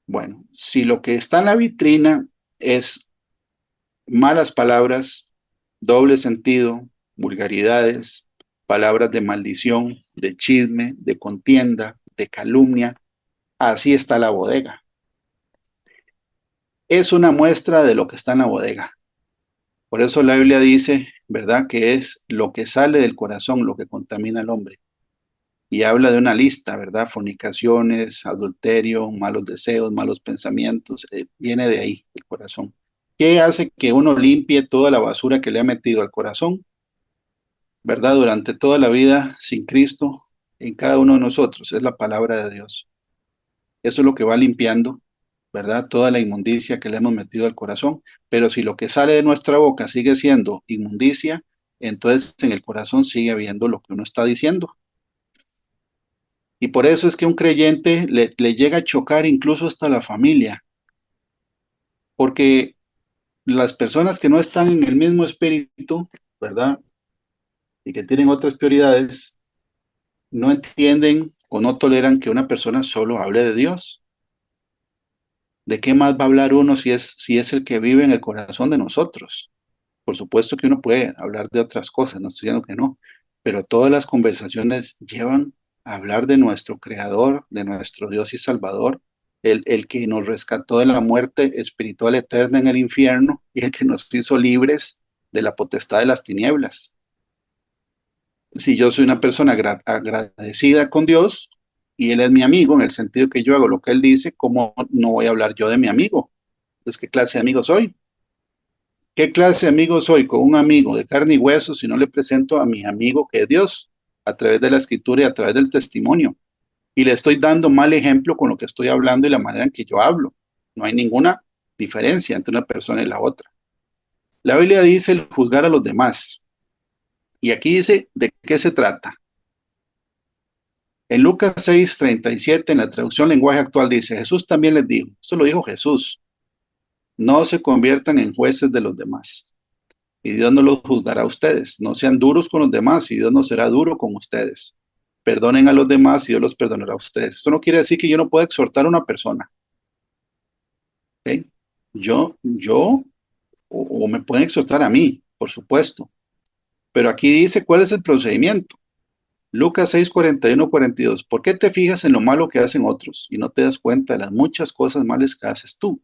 Bueno, si lo que está en la vitrina es malas palabras, doble sentido, vulgaridades, palabras de maldición, de chisme, de contienda, de calumnia, así está la bodega. Es una muestra de lo que está en la bodega. Por eso la Biblia dice, ¿verdad?, que es lo que sale del corazón lo que contamina al hombre. Y habla de una lista, ¿verdad? Fornicaciones, adulterio, malos deseos, malos pensamientos, viene de ahí, el corazón. ¿Qué hace que uno limpie toda la basura que le ha metido al corazón? ¿Verdad? Durante toda la vida sin Cristo, en cada uno de nosotros, es la palabra de Dios. Eso es lo que va limpiando, ¿verdad? Toda la inmundicia que le hemos metido al corazón. Pero si lo que sale de nuestra boca sigue siendo inmundicia, entonces en el corazón sigue habiendo lo que uno está diciendo. Y por eso es que un creyente le llega a chocar incluso hasta la familia, porque las personas que no están en el mismo espíritu, ¿verdad? Y que tienen otras prioridades, no entienden o no toleran que una persona solo hable de Dios. ¿De qué más va a hablar uno si es el que vive en el corazón de nosotros? Por supuesto que uno puede hablar de otras cosas, no estoy diciendo que no, pero todas las conversaciones llevan a hablar de nuestro Creador, de nuestro Dios y Salvador, el que nos rescató de la muerte espiritual eterna en el infierno y el que nos hizo libres de la potestad de las tinieblas. Si yo soy una persona agradecida con Dios y Él es mi amigo, en el sentido que yo hago lo que Él dice, ¿cómo no voy a hablar yo de mi amigo? Entonces, ¿qué clase de amigo soy? ¿Qué clase de amigo soy con un amigo de carne y hueso si no le presento a mi amigo que es Dios a través de la escritura y a través del testimonio? Y le estoy dando mal ejemplo con lo que estoy hablando y la manera en que yo hablo. No hay ninguna diferencia entre una persona y la otra. La Biblia dice el juzgar a los demás. Y aquí dice de qué se trata. En Lucas 6:37, en la traducción lenguaje actual, dice, Jesús también les dijo, esto lo dijo Jesús, no se conviertan en jueces de los demás. Y Dios no los juzgará a ustedes. No sean duros con los demás y Dios no será duro con ustedes. Perdonen a los demás y Dios los perdonará a ustedes. Esto no quiere decir que yo no pueda exhortar a una persona. ¿Ok? Yo, o me pueden exhortar a mí, por supuesto. Pero aquí dice cuál es el procedimiento. Lucas 6:41-42. ¿Por qué te fijas en lo malo que hacen otros y no te das cuenta de las muchas cosas malas que haces tú?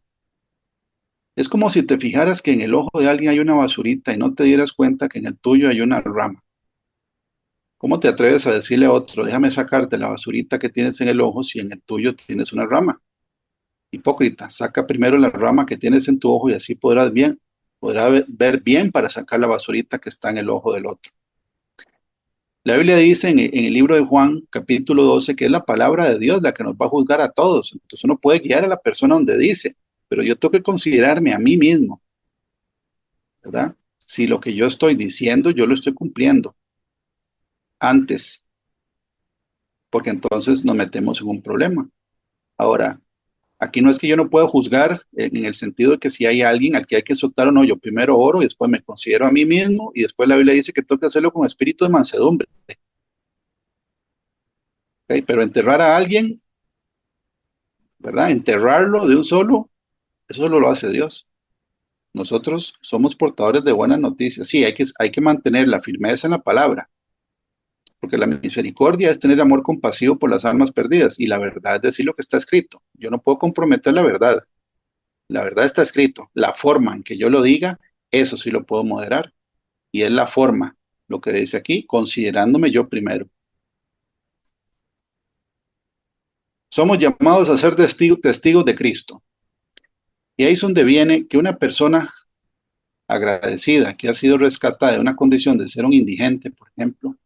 Es como si te fijaras que en el ojo de alguien hay una basurita y no te dieras cuenta que en el tuyo hay una rama. ¿Cómo te atreves a decirle a otro, déjame sacarte la basurita que tienes en el ojo si en el tuyo tienes una rama? Hipócrita, saca primero la rama que tienes en tu ojo y así podrás ver bien para sacar la basurita que está en el ojo del otro. La Biblia dice en el libro de Juan, capítulo 12, que es la palabra de Dios la que nos va a juzgar a todos. Entonces uno puede guiar a la persona donde dice, pero yo tengo que considerarme a mí mismo, ¿verdad? Si lo que yo estoy diciendo, yo lo estoy cumpliendo antes, porque entonces nos metemos en un problema. Ahora, aquí no es que yo no pueda juzgar en el sentido de que si hay alguien al que hay que soltar o no, yo primero oro y después me considero a mí mismo y después la Biblia dice que tengo que hacerlo con espíritu de mansedumbre. ¿Ok? Pero enterrar a alguien, ¿verdad? Enterrarlo de un solo, eso solo lo hace Dios. Nosotros somos portadores de buenas noticias. Sí, hay que mantener la firmeza en la palabra, porque la misericordia es tener amor compasivo por las almas perdidas y la verdad es decir lo que está escrito. Yo no puedo comprometer la verdad. La verdad está escrito. La forma en que yo lo diga, eso sí lo puedo moderar. Y es la forma, lo que dice aquí, considerándome yo primero. Somos llamados a ser testigos de Cristo. Y ahí es donde viene que una persona agradecida, que ha sido rescatada de una condición de ser un indigente, por ejemplo,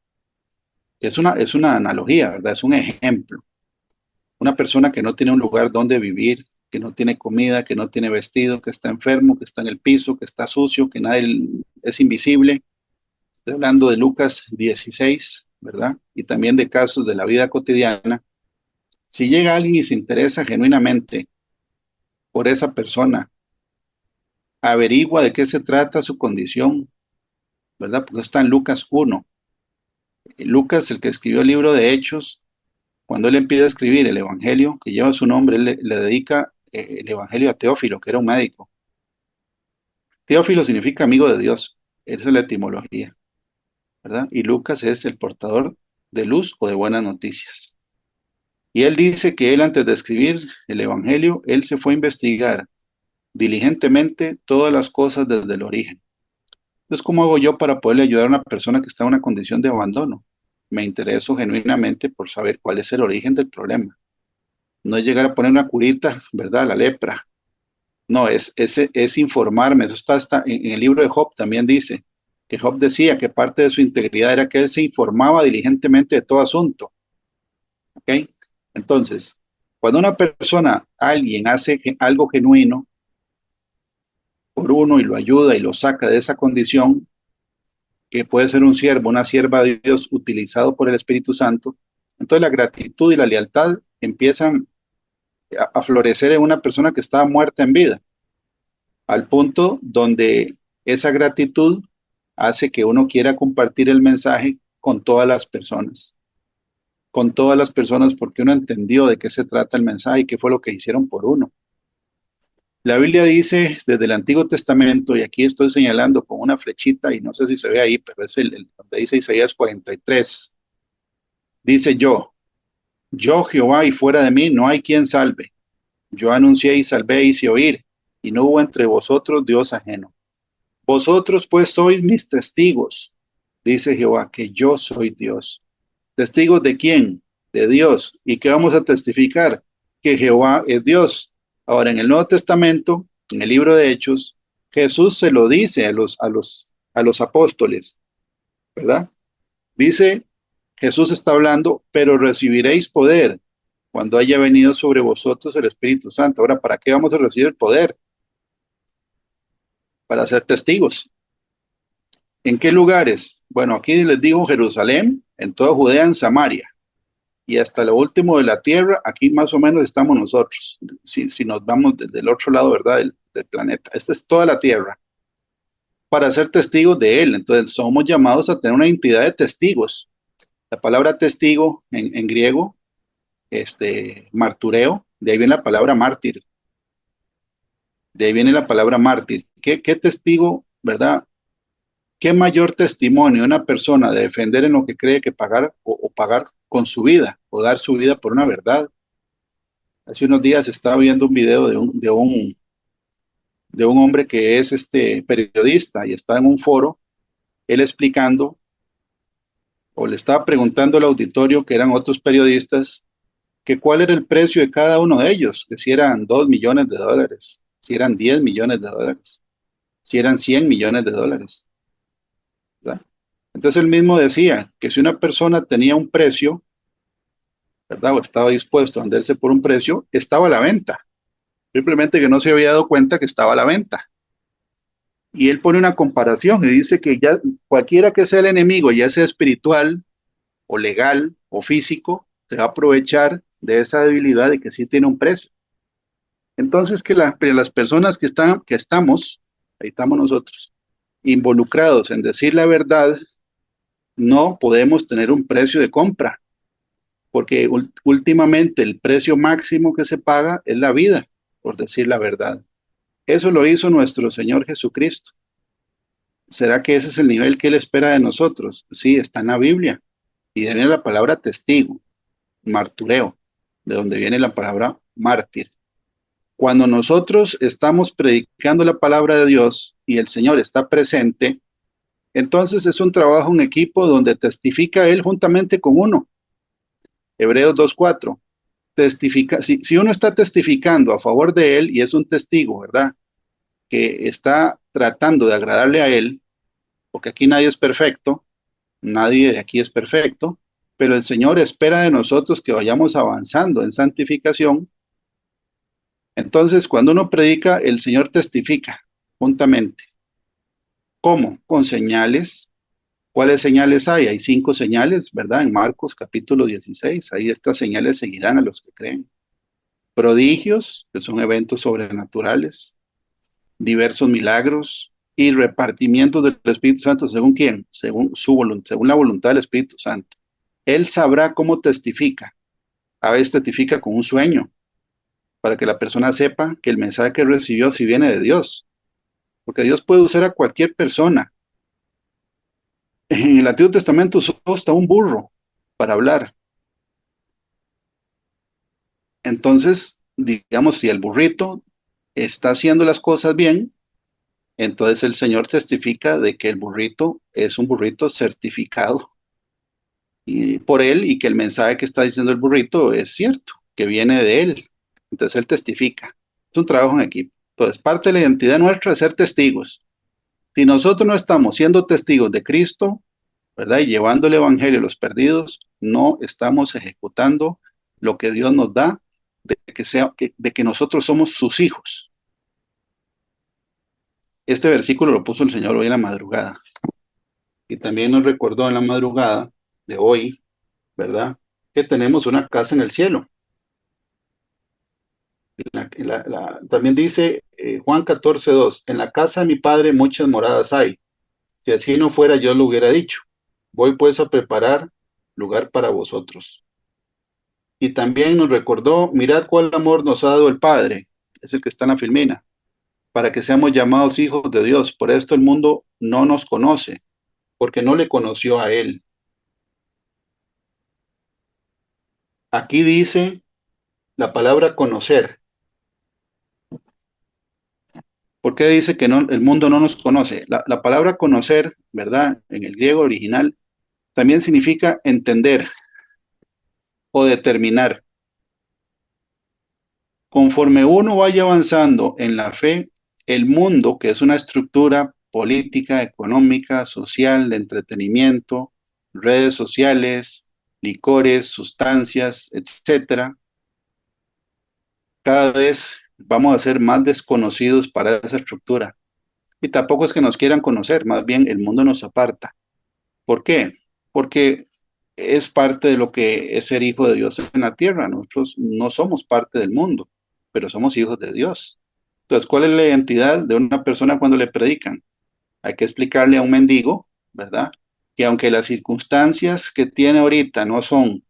es una analogía, ¿verdad? Es un ejemplo. Una persona que no tiene un lugar donde vivir, que no tiene comida, que no tiene vestido, que está enfermo, que está en el piso, que está sucio, que nadie es invisible. Estoy hablando de Lucas 16, ¿verdad? Y también de casos de la vida cotidiana. Si llega alguien y se interesa genuinamente por esa persona, averigua de qué se trata su condición, ¿verdad? Porque está en Lucas 1. Lucas, el que escribió el libro de Hechos, cuando él empieza a escribir el Evangelio que lleva su nombre, él le dedica el Evangelio a Teófilo, que era un médico. Teófilo significa amigo de Dios, esa es la etimología, ¿verdad? Y Lucas es el portador de luz o de buenas noticias. Y él dice que él antes de escribir el Evangelio, él se fue a investigar diligentemente todas las cosas desde el origen. Entonces, ¿cómo hago yo para poderle ayudar a una persona que está en una condición de abandono? Me intereso genuinamente por saber cuál es el origen del problema. No es llegar a poner una curita, ¿verdad? La lepra. No, es informarme. Eso está en el libro de Job también dice que Job decía que parte de su integridad era que él se informaba diligentemente de todo asunto. ¿Ok? Entonces, Cuando una persona, alguien hace algo genuino por uno y lo ayuda y lo saca de esa condición, que puede ser un siervo, una sierva de Dios utilizado por el Espíritu Santo, entonces la gratitud y la lealtad empiezan a florecer en una persona que estaba muerta en vida, al punto donde esa gratitud hace que uno quiera compartir el mensaje con todas las personas porque uno entendió de qué se trata el mensaje y qué fue lo que hicieron por uno. La Biblia dice desde el Antiguo Testamento, y aquí estoy señalando con una flechita, y no sé si se ve ahí, pero es donde dice Isaías 43, dice yo Jehová, y fuera de mí no hay quien salve. Yo anuncié y salvé, hice oír, y no hubo entre vosotros Dios ajeno. Vosotros pues sois mis testigos, dice Jehová, que yo soy Dios. ¿Testigos de quién? De Dios. ¿Y qué vamos a testificar? Que Jehová es Dios. Ahora, en el Nuevo Testamento, en el libro de Hechos, Jesús se lo dice a los apóstoles, ¿verdad? Dice, Jesús está hablando, pero recibiréis poder cuando haya venido sobre vosotros el Espíritu Santo. Ahora, ¿para qué vamos a recibir el poder? Para ser testigos. ¿En qué lugares? Bueno, aquí les digo Jerusalén, en toda Judea, en Samaria, y hasta lo último de la tierra, aquí más o menos estamos nosotros, si nos vamos desde el otro lado, ¿verdad? Del planeta. Esta es toda la tierra, para ser testigos de Él. Entonces, somos llamados a tener una entidad de testigos. La palabra testigo en griego, martureo, de ahí viene la palabra mártir. De ahí viene la palabra mártir. ¿Qué testigo, verdad? ¿Qué mayor testimonio una persona de defender en lo que cree que pagar o pagar con su vida o dar su vida por una verdad? Hace unos días estaba viendo un video de un hombre que es periodista y está en un foro, él explicando o le estaba preguntando al auditorio, que eran otros periodistas, que cuál era el precio de cada uno de ellos, que si eran 2 millones de dólares, si eran 10 millones de dólares, si eran 100 millones de dólares, ¿verdad? Entonces él mismo decía que si una persona tenía un precio, ¿verdad? O estaba dispuesto a venderse por un precio, estaba a la venta. Simplemente que no se había dado cuenta que estaba a la venta. Y él pone una comparación y dice que ya cualquiera que sea el enemigo, ya sea espiritual o legal o físico, se va a aprovechar de esa debilidad de que sí tiene un precio. Entonces que las personas que estamos, ahí estamos nosotros, involucrados en decir la verdad, no podemos tener un precio de compra, porque últimamente el precio máximo que se paga es la vida, por decir la verdad. Eso lo hizo nuestro Señor Jesucristo. ¿Será que ese es el nivel que Él espera de nosotros? Sí, está en la Biblia. Y viene la palabra testigo, martureo, de donde viene la palabra mártir. Cuando nosotros estamos predicando la palabra de Dios y el Señor está presente, entonces es un trabajo en equipo donde testifica Él juntamente con uno. Hebreos 2:4. Testifica, si uno está testificando a favor de Él y es un testigo, ¿verdad? Que está tratando de agradarle a Él, porque aquí nadie es perfecto, nadie de aquí es perfecto, pero el Señor espera de nosotros que vayamos avanzando en santificación. Entonces, cuando uno predica, el Señor testifica juntamente. ¿Cómo? Con señales. ¿Cuáles señales hay? Hay 5 señales, ¿verdad? En Marcos capítulo 16. Ahí estas señales seguirán a los que creen. Prodigios, que son eventos sobrenaturales. Diversos milagros y repartimientos del Espíritu Santo. ¿Según quién? Según su voluntad, según la voluntad del Espíritu Santo. Él sabrá cómo testifica. A veces testifica con un sueño, para que la persona sepa que el mensaje que recibió sí viene de Dios. Porque Dios puede usar a cualquier persona. En el Antiguo Testamento usó hasta un burro para hablar. Entonces, digamos, si el burrito está haciendo las cosas bien, entonces el Señor testifica de que el burrito es un burrito certificado y por él y que el mensaje que está diciendo el burrito es cierto, que viene de él. Entonces él testifica. Es un trabajo en equipo. Entonces, parte de la identidad nuestra es ser testigos. Si nosotros no estamos siendo testigos de Cristo, ¿verdad? Y llevando el evangelio a los perdidos, no estamos ejecutando lo que Dios nos da de que nosotros somos sus hijos. Este versículo lo puso el Señor hoy en la madrugada. Y también nos recordó en la madrugada de hoy, ¿verdad? Que tenemos una casa en el cielo. También dice Juan 14:2, en la casa de mi padre muchas moradas hay. Si así no fuera, yo lo hubiera dicho. Voy pues a preparar lugar para vosotros. Y también nos recordó, mirad cuál amor nos ha dado el Padre, es el que está en la filmina, para que seamos llamados hijos de Dios. Por esto el mundo no nos conoce, porque no le conoció a Él. Aquí dice la palabra conocer. ¿Por qué dice que no, el mundo no nos conoce? La palabra conocer, ¿verdad? En el griego original, también significa entender o determinar. Conforme uno vaya avanzando en la fe, el mundo, que es una estructura política, económica, social, de entretenimiento, redes sociales, licores, sustancias, etcétera, cada vez vamos a ser más desconocidos para esa estructura. Y tampoco es que nos quieran conocer, más bien el mundo nos aparta. ¿Por qué? Porque es parte de lo que es ser hijo de Dios en la tierra. Nosotros no somos parte del mundo, pero somos hijos de Dios. Entonces, ¿cuál es la identidad de una persona cuando le predican? Hay que explicarle a un mendigo, ¿verdad? Que aunque las circunstancias que tiene ahorita no son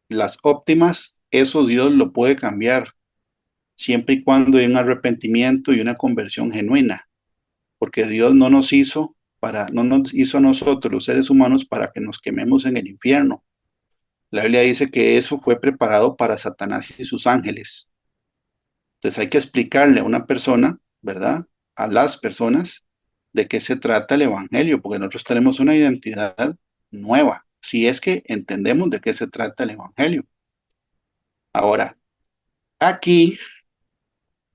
las óptimas, eso Dios lo puede cambiar, siempre y cuando hay un arrepentimiento y una conversión genuina, porque Dios no nos hizo a nosotros, los seres humanos, para que nos quememos en el infierno. La Biblia dice que eso fue preparado para Satanás y sus ángeles. Entonces hay que explicarle a una persona, ¿verdad? A las personas de qué se trata el Evangelio, porque nosotros tenemos una identidad nueva, si es que entendemos de qué se trata el Evangelio. Ahora, aquí,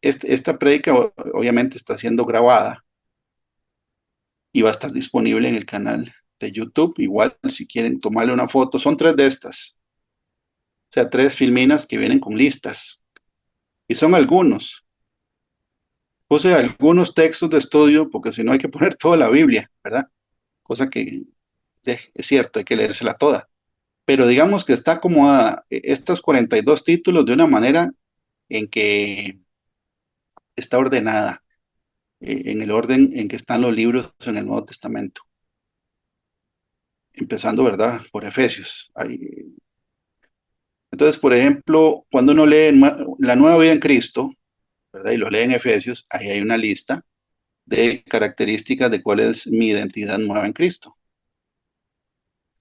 esta prédica obviamente está siendo grabada y va a estar disponible en el canal de YouTube. Igual, si quieren tomarle una foto, son 3 de estas, o sea, 3 filminas que vienen con listas. Y son algunos. Puse algunos textos de estudio, porque si no hay que poner toda la Biblia, ¿verdad? Cosa que es cierto, hay que leérsela toda. Pero digamos que está acomodada estos 42 títulos de una manera en que está ordenada, en el orden en que están los libros en el Nuevo Testamento. Empezando, ¿verdad? Por Efesios. Entonces, por ejemplo, cuando uno lee la nueva vida en Cristo, ¿verdad? Y lo lee en Efesios, ahí hay una lista de características de cuál es mi identidad nueva en Cristo.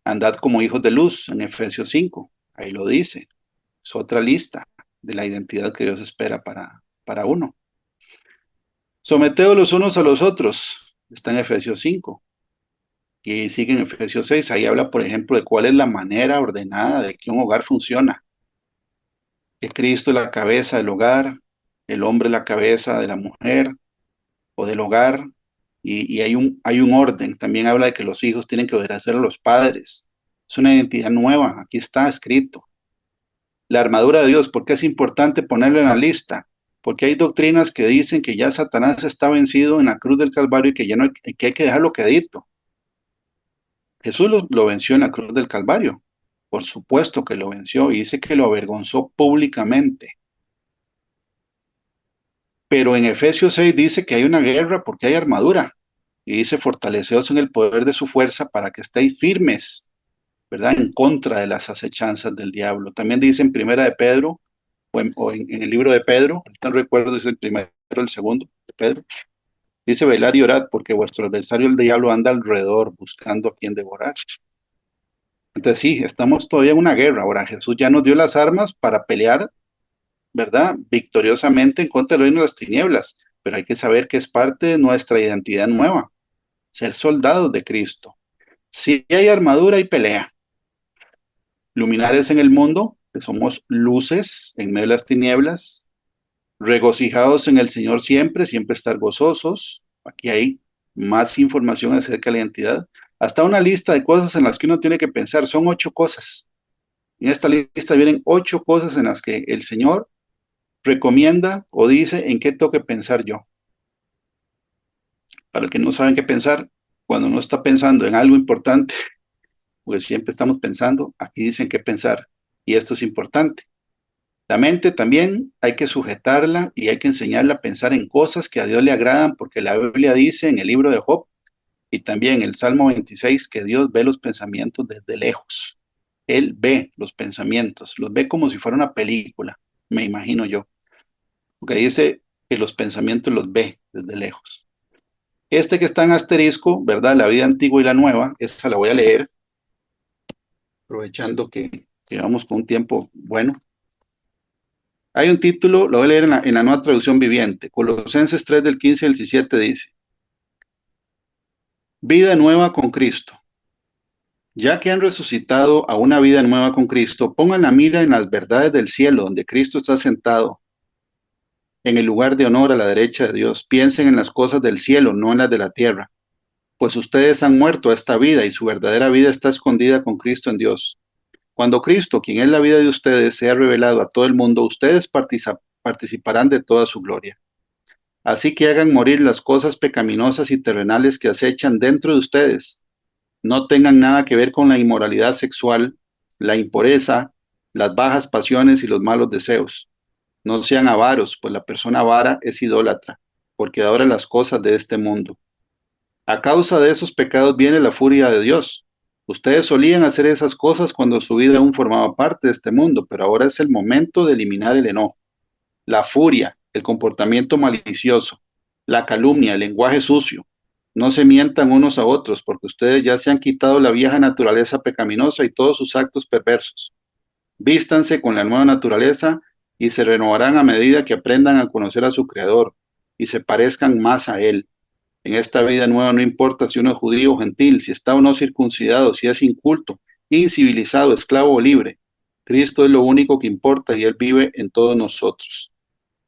Andad como hijos de luz en Efesios 5, ahí lo dice. Es otra lista de la identidad que Dios espera para uno. Someteos los unos a los otros, está en Efesios 5. Y sigue en Efesios 6, ahí habla, por ejemplo, de cuál es la manera ordenada de que un hogar funciona. Que Cristo es la cabeza del hogar, el hombre es la cabeza de la mujer o del hogar, y hay un orden. También habla de que los hijos tienen que obedecer a los padres. Es una identidad nueva, aquí está escrito. La armadura de Dios, ¿por qué es importante ponerlo en la lista? Porque hay doctrinas que dicen que ya Satanás está vencido en la cruz del Calvario y que ya no que hay que dejarlo quedito. Jesús lo venció en la cruz del Calvario. Por supuesto que lo venció y dice que lo avergonzó públicamente. Pero en Efesios 6 dice que hay una guerra porque hay armadura. Y dice, fortaleceos en el poder de su fuerza para que estéis firmes, ¿verdad? En contra de las acechanzas del diablo. También dice en Primera de Pedro, en el libro de Pedro, no recuerdo si es el primero o el segundo de Pedro, dice, velad y orad porque vuestro adversario el diablo anda alrededor buscando a quien devorar. Entonces sí, estamos todavía en una guerra. Ahora Jesús ya nos dio las armas para pelear, ¿verdad? Victoriosamente en contra del reino de las tinieblas, pero hay que saber que es parte de nuestra identidad nueva, ser soldados de Cristo. Si hay armadura y pelea, luminares en el mundo, que somos luces en medio de las tinieblas, regocijados en el Señor siempre, siempre estar gozosos. Aquí hay más información acerca de la identidad. Hasta una lista de cosas en las que uno tiene que pensar. Son 8 cosas. En esta lista vienen 8 cosas en las que el Señor recomienda o dice en qué tengo que pensar yo. Para el que no saben qué pensar, cuando uno está pensando en algo importante, pues siempre estamos pensando, aquí dicen qué pensar, y esto es importante. La mente también hay que sujetarla y hay que enseñarla a pensar en cosas que a Dios le agradan, porque la Biblia dice en el libro de Job y también en el Salmo 26 que Dios ve los pensamientos desde lejos. Él ve los pensamientos, los ve como si fuera una película, me imagino yo, porque dice que los pensamientos los ve desde lejos. Este que está en asterisco, ¿verdad? La vida antigua y la nueva, esa la voy a leer, aprovechando que vamos con un tiempo bueno. Hay un título, lo voy a leer en la nueva traducción viviente. Colosenses 3 del 15 al 17 dice, vida nueva con Cristo. Ya que han resucitado a una vida nueva con Cristo, pongan la mira en las verdades del cielo, donde Cristo está sentado en el lugar de honor a la derecha de Dios. Piensen en las cosas del cielo, no en las de la tierra, pues ustedes han muerto a esta vida y su verdadera vida está escondida con Cristo en Dios. Cuando Cristo, quien es la vida de ustedes, sea revelado a todo el mundo, ustedes participarán de toda su gloria. Así que hagan morir las cosas pecaminosas y terrenales que acechan dentro de ustedes. No tengan nada que ver con la inmoralidad sexual, la impureza, las bajas pasiones y los malos deseos. No sean avaros, pues la persona avara es idólatra, porque adora las cosas de este mundo. A causa de esos pecados viene la furia de Dios. Ustedes solían hacer esas cosas cuando su vida aún formaba parte de este mundo, pero ahora es el momento de eliminar el enojo, la furia, el comportamiento malicioso, la calumnia, el lenguaje sucio. No se mientan unos a otros, porque ustedes ya se han quitado la vieja naturaleza pecaminosa y todos sus actos perversos. Vístanse con la nueva naturaleza y se renovarán a medida que aprendan a conocer a su Creador y se parezcan más a Él. En esta vida nueva no importa si uno es judío o gentil, si está o no circuncidado, si es inculto, incivilizado, esclavo o libre. Cristo es lo único que importa y Él vive en todos nosotros.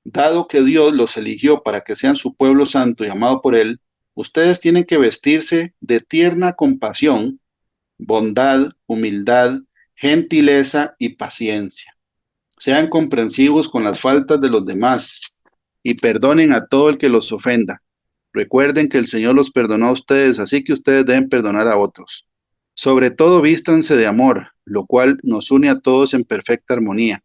Dado que Dios los eligió para que sean su pueblo santo y amado por Él, ustedes tienen que vestirse de tierna compasión, bondad, humildad, gentileza y paciencia. Sean comprensivos con las faltas de los demás y perdonen a todo el que los ofenda. Recuerden que el Señor los perdonó a ustedes, así que ustedes deben perdonar a otros. Sobre todo vístanse de amor, lo cual nos une a todos en perfecta armonía,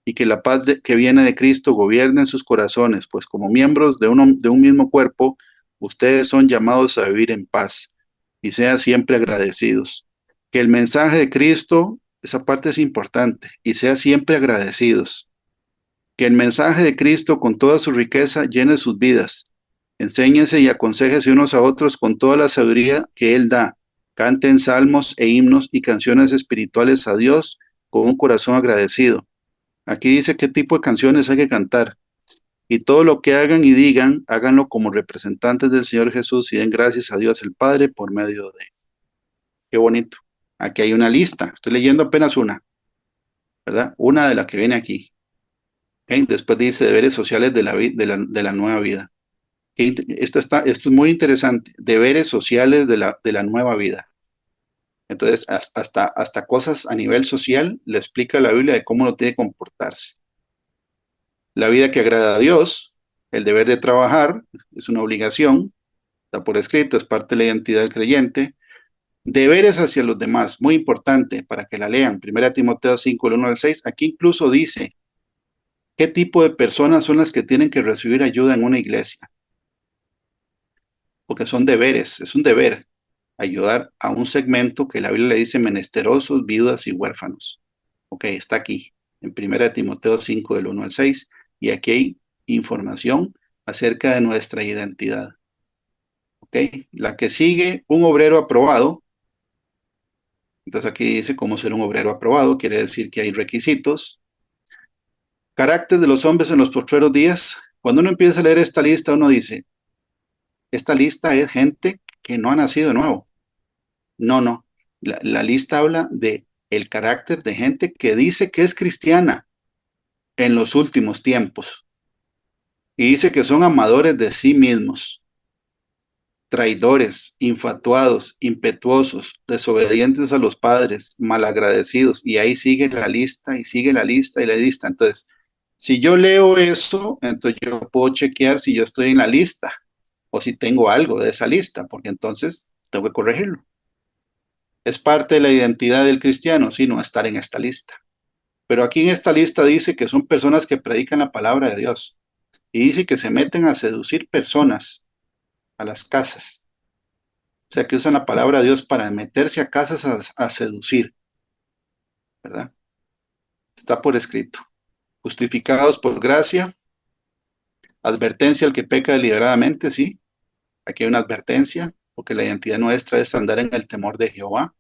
y que la paz que viene de Cristo gobierne en sus corazones, pues como miembros de un mismo cuerpo, ustedes son llamados a vivir en paz y sean siempre agradecidos. Que el mensaje de Cristo, esa parte es importante, y sea siempre agradecidos. Que el mensaje de Cristo con toda su riqueza llene sus vidas. Enséñense y aconséjense unos a otros con toda la sabiduría que Él da. Canten salmos e himnos y canciones espirituales a Dios con un corazón agradecido. Aquí dice qué tipo de canciones hay que cantar. Y todo lo que hagan y digan, háganlo como representantes del Señor Jesús y den gracias a Dios el Padre por medio de él. Qué bonito. Aquí hay una lista. Estoy leyendo apenas una, ¿verdad? Una de las que viene aquí. ¿Okay? Después dice deberes sociales de la nueva vida. Esto es muy interesante. Deberes sociales de la nueva vida. Entonces, hasta cosas a nivel social le explica la Biblia de cómo uno tiene que comportarse. La vida que agrada a Dios, el deber de trabajar, es una obligación, está por escrito, es parte de la identidad del creyente. Deberes hacia los demás, muy importante para que la lean. 1 Timoteo 5, el 1 al 6. Aquí incluso dice qué tipo de personas son las que tienen que recibir ayuda en una iglesia. Porque son deberes, es un deber ayudar a un segmento que la Biblia le dice menesterosos, viudas y huérfanos. Ok, está aquí, en 1 Timoteo 5, del 1 al 6. Y aquí hay información acerca de nuestra identidad. Ok, la que sigue, un obrero aprobado. Entonces aquí dice cómo ser un obrero aprobado, quiere decir que hay requisitos. Carácter de los hombres en los postreros días. Cuando uno empieza a leer esta lista, uno dice, esta lista es gente que no ha nacido de nuevo. No. La lista habla de el carácter de gente que dice que es cristiana en los últimos tiempos. Y dice que son amadores de sí mismos, traidores, infatuados, impetuosos, desobedientes a los padres, malagradecidos. Y ahí sigue la lista y sigue la lista y la lista. Entonces, Si yo leo eso, entonces yo puedo chequear si yo estoy en la lista o si tengo algo de esa lista, porque entonces tengo que corregirlo. Es parte de la identidad del cristiano, sí, no estar en esta lista. Pero aquí en esta lista dice que son personas que predican la palabra de Dios y dice que se meten a seducir personas a las casas. O sea, que usan la palabra de Dios para meterse a casas a seducir, ¿verdad? Está por escrito. Justificados por gracia, advertencia al que peca deliberadamente, sí. Aquí hay una advertencia, porque la identidad nuestra es andar en el temor de Jehová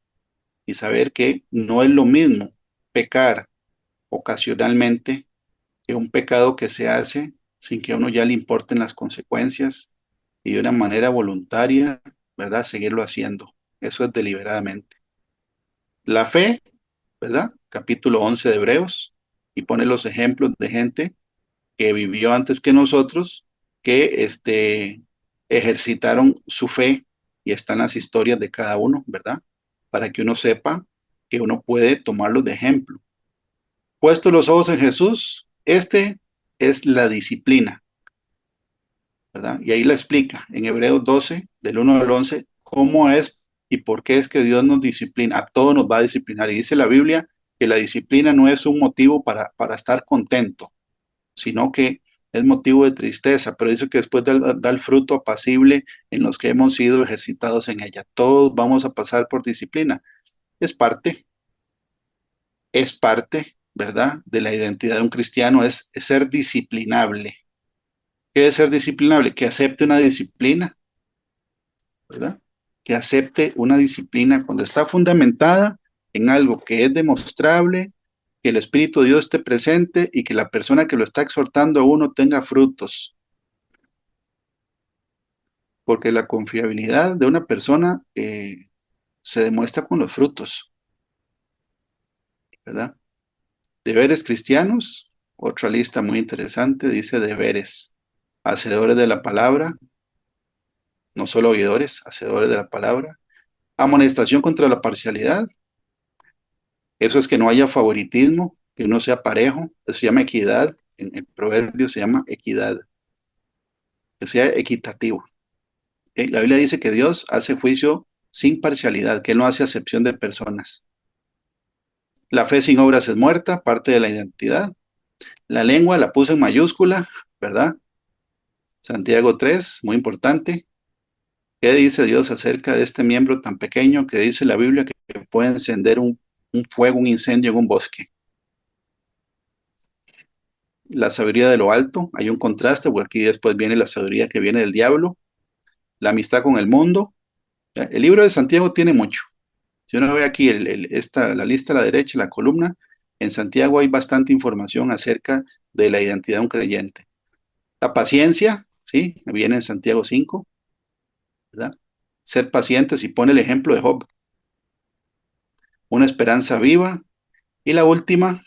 y saber que no es lo mismo pecar ocasionalmente que un pecado que se hace sin que a uno ya le importen las consecuencias y de una manera voluntaria, ¿verdad? Seguirlo haciendo. Eso es deliberadamente. La fe, ¿verdad? Capítulo 11 de Hebreos, y pone los ejemplos de gente que vivió antes que nosotros, que ejercitaron su fe y están las historias de cada uno, ¿verdad? Para que uno sepa que uno puede tomarlos de ejemplo. Puesto los ojos en Jesús, este es la disciplina, ¿verdad? Y ahí la explica en Hebreos 12, del 1 al 11, cómo es y por qué es que Dios nos disciplina. A todos nos va a disciplinar. Y dice la Biblia que la disciplina no es un motivo para estar contento, sino que es motivo de tristeza, pero dice que después da el fruto apacible en los que hemos sido ejercitados en ella. Todos vamos a pasar por disciplina. Es parte, es parte, ¿verdad? De la identidad de un cristiano, es ser disciplinable. ¿Qué es ser disciplinable? Que acepte una disciplina, ¿verdad? Que acepte una disciplina cuando está fundamentada en algo que es demostrable, que el Espíritu de Dios esté presente y que la persona que lo está exhortando a uno tenga frutos, porque la confiabilidad de una persona se demuestra con los frutos, ¿verdad? Deberes cristianos, otra lista muy interesante, dice deberes, hacedores de la palabra, no solo oidores, hacedores de la palabra, amonestación contra la parcialidad, eso es que no haya favoritismo, que uno sea parejo, eso se llama equidad, en el proverbio se llama equidad, que sea equitativo. La Biblia dice que Dios hace juicio sin parcialidad, que Él no hace acepción de personas. La fe sin obras es muerta, parte de la identidad. La lengua la puso en mayúscula, ¿verdad? Santiago 3, muy importante. ¿Qué dice Dios acerca de este miembro tan pequeño que dice la Biblia que puede encender un fuego, un incendio en un bosque? La sabiduría de lo alto, hay un contraste, porque aquí después viene la sabiduría que viene del diablo, la amistad con el mundo. El libro de Santiago tiene mucho. Si uno ve aquí la lista a la derecha, la columna, en Santiago hay bastante información acerca de la identidad de un creyente. La paciencia, ¿sí? Viene en Santiago 5, ¿verdad? Ser pacientes y pone el ejemplo de Job. Una esperanza viva. Y la última,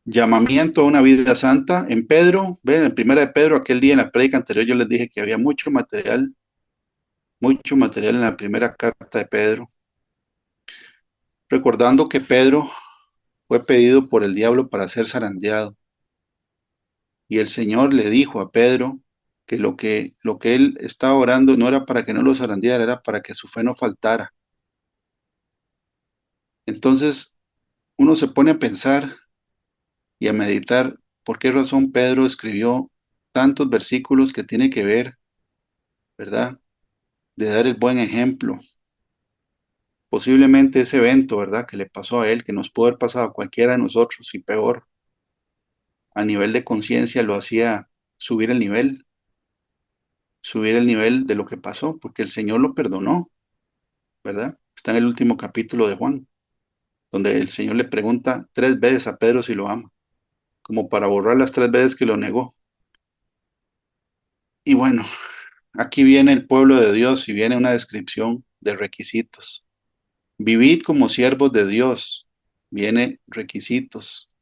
llamamiento a una vida santa. En Pedro, ven, en primera de Pedro, aquel día en la prédica anterior yo les dije que había mucho material en la primera carta de Pedro. Recordando que Pedro fue pedido por el diablo para ser zarandeado. Y el Señor le dijo a Pedro que lo que él estaba orando no era para que no lo zarandeara, era para que su fe no faltara. Entonces, uno se pone a pensar y a meditar por qué razón Pedro escribió tantos versículos que tiene que ver, ¿verdad? De dar el buen ejemplo. Posiblemente ese evento, ¿verdad? Que le pasó a él, que nos pudo haber pasado a cualquiera de nosotros y peor, a nivel de conciencia lo hacía subir subir el nivel de lo que pasó, porque el Señor lo perdonó, ¿verdad? Está en el último capítulo de Juan, donde el Señor le pregunta 3 veces a Pedro si lo ama, como para borrar las 3 veces que lo negó. Y bueno, aquí viene el pueblo de Dios y viene una descripción de requisitos. Vivid como siervos de Dios. Viene requisitos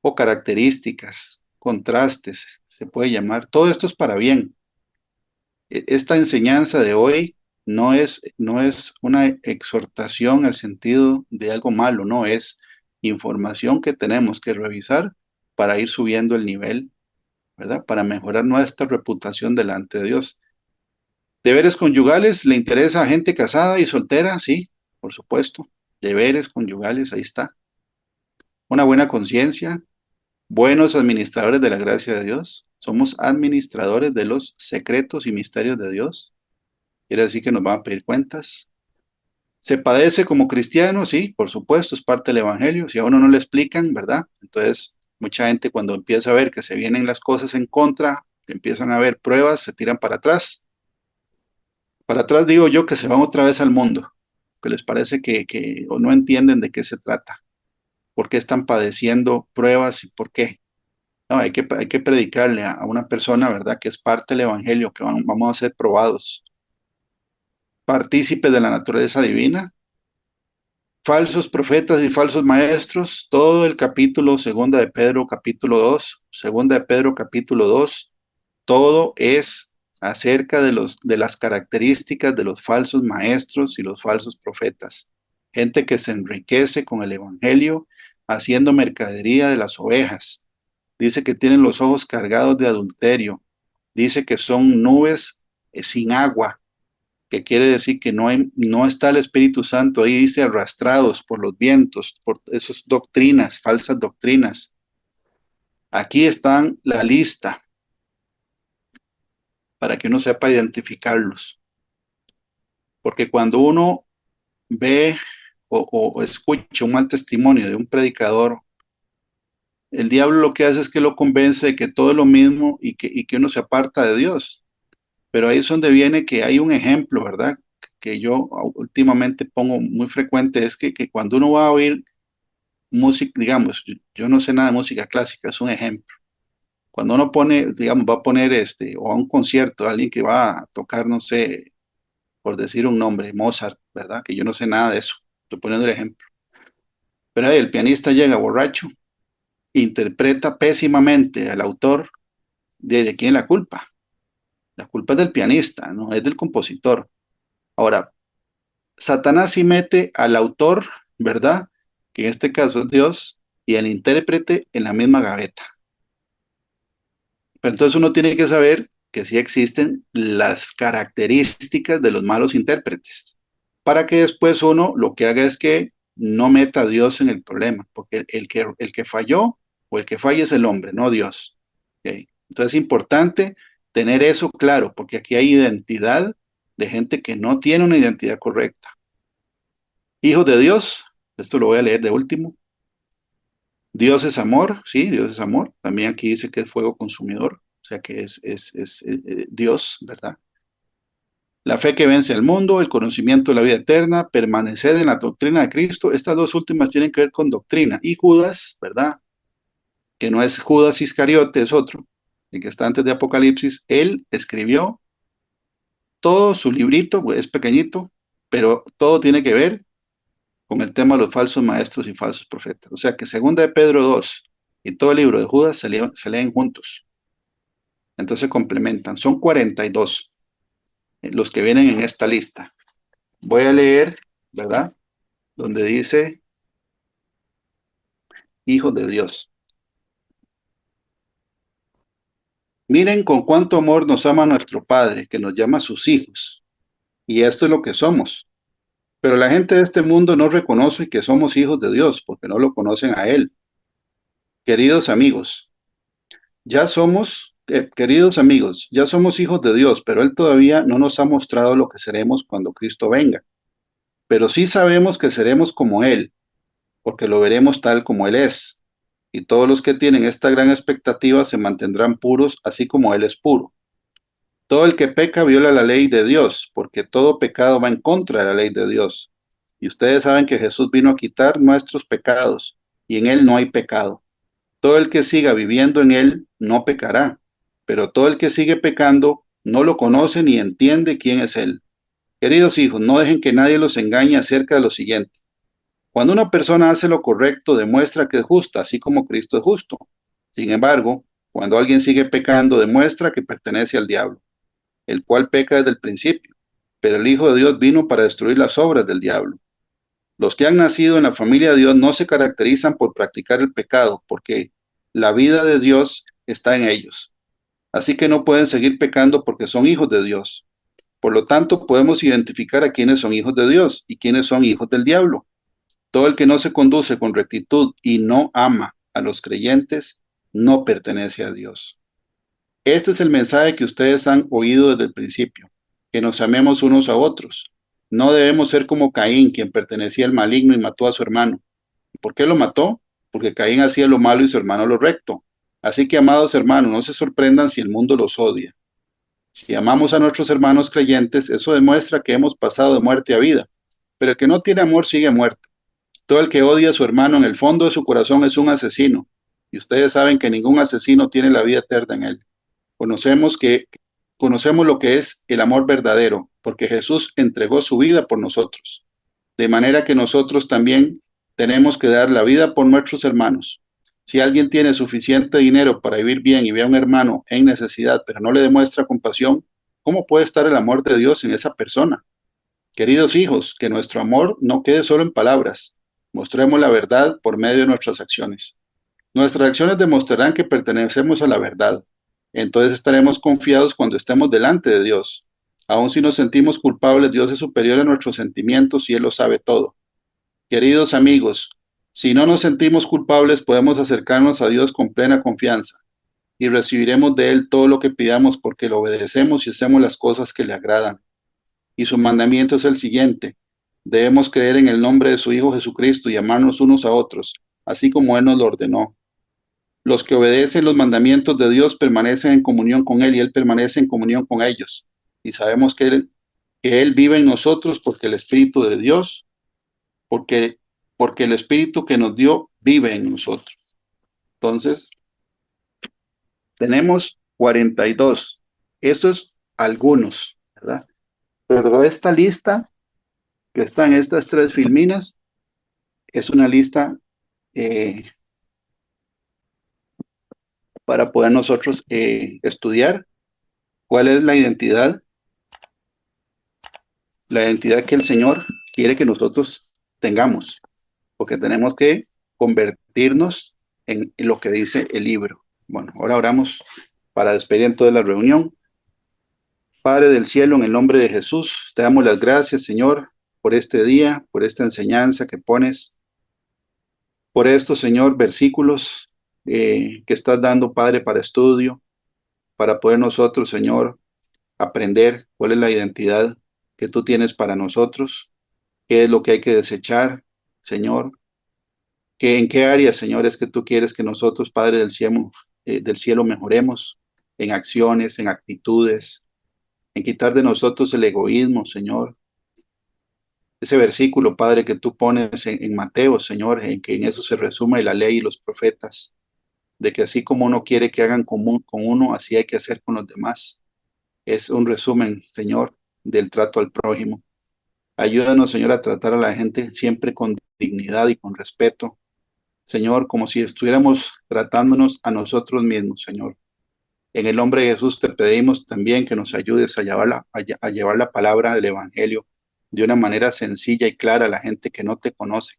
o características, contrastes, se puede llamar. Todo esto es para bien. Esta enseñanza de hoy no es una exhortación al sentido de algo malo, no es información que tenemos que revisar para ir subiendo el nivel, ¿verdad? Para mejorar nuestra reputación delante de Dios. Deberes conyugales, ¿le interesa a gente casada y soltera? Sí, por supuesto. Deberes conyugales, ahí está. Una buena conciencia, buenos administradores de la gracia de Dios. Somos administradores de los secretos y misterios de Dios. Quiere decir que nos van a pedir cuentas. ¿Se padece como cristiano? Sí, por supuesto, es parte del evangelio. Si a uno no le explican, ¿verdad? Entonces, mucha gente cuando empieza a ver que se vienen las cosas en contra, que empiezan a ver pruebas, se tiran para atrás. Para atrás digo yo que se van otra vez al mundo, que les parece que o no entienden de qué se trata, por qué están padeciendo pruebas y por qué. No, hay que predicarle a una persona, ¿verdad? Que es parte del evangelio, que vamos a ser probados, partícipes de la naturaleza divina, falsos profetas y falsos maestros, todo el capítulo, segunda de Pedro, capítulo 2, segunda de Pedro, capítulo 2, todo es acerca de las características de los falsos maestros y los falsos profetas. Gente que se enriquece con el evangelio haciendo mercadería de las ovejas. Dice que tienen los ojos cargados de adulterio. Dice que son nubes sin agua, que quiere decir que no está el Espíritu Santo ahí, dice arrastrados por los vientos, por esas doctrinas, falsas doctrinas. Aquí están la lista para que uno sepa identificarlos. Porque cuando uno ve o escucha un mal testimonio de un predicador, el diablo lo que hace es que lo convence de que todo es lo mismo y que uno se aparta de Dios. Pero ahí es donde viene que hay un ejemplo, ¿verdad? Que yo últimamente pongo muy frecuente, es que cuando uno va a oír música, digamos, yo no sé nada de música clásica, es un ejemplo. Cuando uno pone, digamos, va a poner o a un concierto, alguien que va a tocar, no sé, por decir un nombre, Mozart, ¿verdad? Que yo no sé nada de eso, estoy poniendo el ejemplo. Pero ahí el pianista llega borracho, interpreta pésimamente al autor, ¿de quién es la culpa? La culpa es del pianista, no es del compositor. Ahora, Satanás sí mete al autor, ¿verdad? Que en este caso es Dios, y al intérprete en la misma gaveta. Pero entonces uno tiene que saber que sí existen las características de los malos intérpretes, para que después uno lo que haga es que no meta a Dios en el problema, porque el que falló o el que falla es el hombre, no Dios. ¿Ok? Entonces es importante tener eso claro, porque aquí hay identidad de gente que no tiene una identidad correcta. Hijos de Dios, esto lo voy a leer de último. Dios es amor, sí, Dios es amor. También aquí dice que es fuego consumidor, o sea que es Dios, ¿verdad? La fe que vence al mundo, el conocimiento de la vida eterna, permanecer en la doctrina de Cristo. Estas dos últimas tienen que ver con doctrina. Y Judas, ¿verdad? Que no es Judas Iscariote, es otro, el que está antes de Apocalipsis. Él escribió todo su librito, pues, es pequeñito, pero todo tiene que ver con el tema de los falsos maestros y falsos profetas. O sea que segunda de Pedro 2 y todo el libro de Judas se leen juntos. Entonces se complementan. Son 42 los que vienen en esta lista. Voy a leer, ¿verdad? Donde dice hijos de Dios. Miren con cuánto amor nos ama nuestro Padre, que nos llama sus hijos. Y esto es lo que somos. Pero la gente de este mundo no reconoce que somos hijos de Dios, porque no lo conocen a Él. Queridos amigos, queridos amigos, ya somos hijos de Dios, pero Él todavía no nos ha mostrado lo que seremos cuando Cristo venga. Pero sí sabemos que seremos como Él, porque lo veremos tal como Él es. Y todos los que tienen esta gran expectativa se mantendrán puros, así como Él es puro. Todo el que peca viola la ley de Dios, porque todo pecado va en contra de la ley de Dios. Y ustedes saben que Jesús vino a quitar nuestros pecados, y en Él no hay pecado. Todo el que siga viviendo en Él no pecará, pero todo el que sigue pecando no lo conoce ni entiende quién es Él. Queridos hijos, no dejen que nadie los engañe acerca de lo siguiente. Cuando una persona hace lo correcto, demuestra que es justa, así como Cristo es justo. Sin embargo, cuando alguien sigue pecando, demuestra que pertenece al diablo, el cual peca desde el principio. Pero el Hijo de Dios vino para destruir las obras del diablo. Los que han nacido en la familia de Dios no se caracterizan por practicar el pecado, porque La vida de Dios está en ellos. Así que no pueden seguir pecando porque son hijos de Dios. Por lo tanto, podemos identificar a quienes son hijos de Dios y quienes son hijos del diablo. Todo el que no se conduce con rectitud y no ama a los creyentes, no pertenece a Dios. Este es el mensaje que ustedes han oído desde el principio, que nos amemos unos a otros. No debemos ser como Caín, quien pertenecía al maligno y mató a su hermano. ¿Por qué lo mató? Porque Caín hacía lo malo y su hermano lo recto. Así que, amados hermanos, no se sorprendan si el mundo los odia. Si amamos a nuestros hermanos creyentes, eso demuestra que hemos pasado de muerte a vida. Pero el que no tiene amor sigue muerto. Todo el que odia a su hermano en el fondo de su corazón es un asesino. Y ustedes saben que ningún asesino tiene la vida eterna en él. Conocemos conocemos lo que es el amor verdadero, porque Jesús entregó su vida por nosotros. De manera que nosotros también tenemos que dar la vida por nuestros hermanos. Si alguien tiene suficiente dinero para vivir bien y ve a un hermano en necesidad, pero no le demuestra compasión, ¿cómo puede estar el amor de Dios en esa persona? Queridos hijos, que nuestro amor no quede solo en palabras. Mostremos la verdad por medio de nuestras acciones. Nuestras acciones demostrarán que pertenecemos a la verdad. Entonces estaremos confiados cuando estemos delante de Dios. Aun si nos sentimos culpables, Dios es superior a nuestros sentimientos y Él lo sabe todo. Queridos amigos, si no nos sentimos culpables, podemos acercarnos a Dios con plena confianza y recibiremos de Él todo lo que pidamos porque lo obedecemos y hacemos las cosas que le agradan. Y su mandamiento es el siguiente: debemos creer en el nombre de su Hijo Jesucristo y amarnos unos a otros, así como Él nos lo ordenó. Los que obedecen los mandamientos de Dios permanecen en comunión con Él y Él permanece en comunión con ellos. Y sabemos que Él vive en nosotros porque el Espíritu de Dios, porque, porque el Espíritu que nos dio vive en nosotros. Entonces, tenemos 42. Esto es algunos, ¿verdad? Pero esta lista que está en estas tres filminas es una lista eh, para poder nosotros estudiar cuál es la identidad que el Señor quiere que nosotros tengamos, porque tenemos que convertirnos en lo que dice el libro. Bueno, ahora oramos para despedir entonces la reunión. Padre del cielo, en el nombre de Jesús, te damos las gracias, Señor, por este día, por esta enseñanza que pones, por estos, Señor, versículos que estás dando, Padre, para estudio, para poder nosotros, Señor, aprender cuál es la identidad que tú tienes para nosotros, qué es lo que hay que desechar, Señor, en qué áreas, Señor, es que tú quieres que nosotros, Padre del cielo, mejoremos en acciones, en actitudes, en quitar de nosotros el egoísmo, Señor. Ese versículo, Padre, que tú pones en Mateo, Señor, en que en eso se resume la ley y los profetas, de que así como uno quiere que hagan común con uno, así hay que hacer con los demás. Es un resumen, Señor, del trato al prójimo. Ayúdanos, Señor, a tratar a la gente siempre con dignidad y con respeto, Señor, como si estuviéramos tratándonos a nosotros mismos, Señor. En el nombre de Jesús te pedimos también que nos ayudes a llevar la palabra del Evangelio de una manera sencilla y clara a la gente que no te conoce,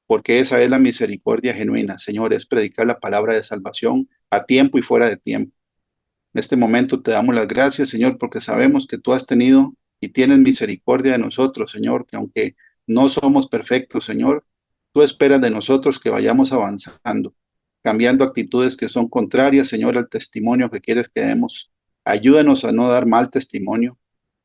porque esa es la misericordia genuina, Señor, es predicar la palabra de salvación a tiempo y fuera de tiempo. En este momento te damos las gracias, Señor, porque sabemos que tú has tenido y tienes misericordia de nosotros, Señor, que aunque no somos perfectos, Señor, tú esperas de nosotros que vayamos avanzando, cambiando actitudes que son contrarias, Señor, al testimonio que quieres que demos. Ayúdanos a no dar mal testimonio.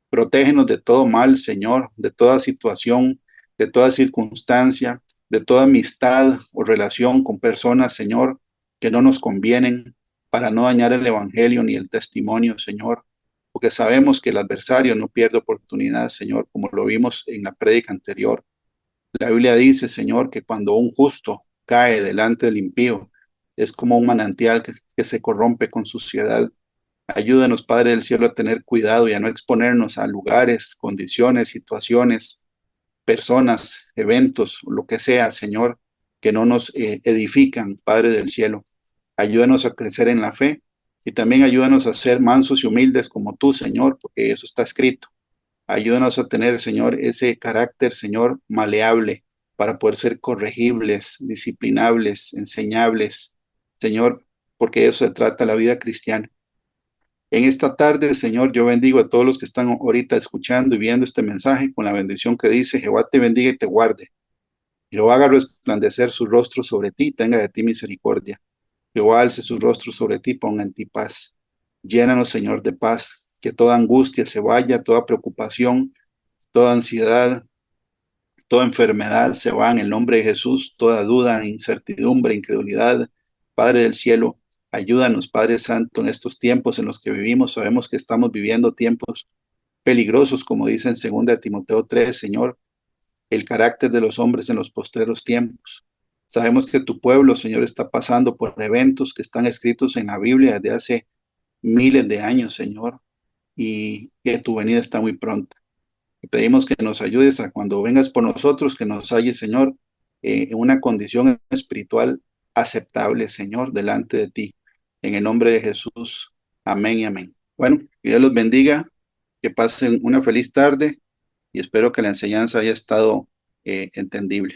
Protégenos de todo mal, Señor, de toda situación, de toda circunstancia, de toda amistad o relación con personas, Señor, que no nos convienen, para no dañar el evangelio ni el testimonio, Señor, porque sabemos que el adversario no pierde oportunidad, Señor, como lo vimos en la prédica anterior. La Biblia dice, Señor, que cuando un justo cae delante del impío, es como un manantial que se corrompe con suciedad. Ayúdanos, Padre del cielo, a tener cuidado y a no exponernos a lugares, condiciones, situaciones, personas, eventos, lo que sea, Señor, que no nos edifican, Padre del cielo. Ayúdanos a crecer en la fe y también ayúdanos a ser mansos y humildes como tú, Señor, porque eso está escrito. Ayúdanos a tener, Señor, ese carácter, Señor, maleable para poder ser corregibles, disciplinables, enseñables, Señor, porque eso se trata la vida cristiana. En esta tarde, Señor, yo bendigo a todos los que están ahorita escuchando y viendo este mensaje con la bendición que dice: Jehová te bendiga y te guarde. Jehová haga resplandecer su rostro sobre ti, tenga de ti misericordia. Jehová alce su rostro sobre ti, ponga en ti paz. Llénanos, Señor, de paz, que toda angustia se vaya, toda preocupación, toda ansiedad, toda enfermedad se va en el nombre de Jesús, toda duda, incertidumbre, incredulidad. Padre del cielo, ayúdanos, Padre Santo, en estos tiempos en los que vivimos. Sabemos que estamos viviendo tiempos peligrosos, como dice en 2 Timoteo 3, Señor, el carácter de los hombres en los postreros tiempos. Sabemos que tu pueblo, Señor, está pasando por eventos que están escritos en la Biblia desde hace miles de años, Señor, y que tu venida está muy pronta. Te pedimos que nos ayudes a cuando vengas por nosotros, que nos halles, Señor, en una condición espiritual aceptable, Señor, delante de ti. En el nombre de Jesús. Amén y amén. Bueno, que Dios los bendiga, que pasen una feliz tarde y espero que la enseñanza haya estado entendible.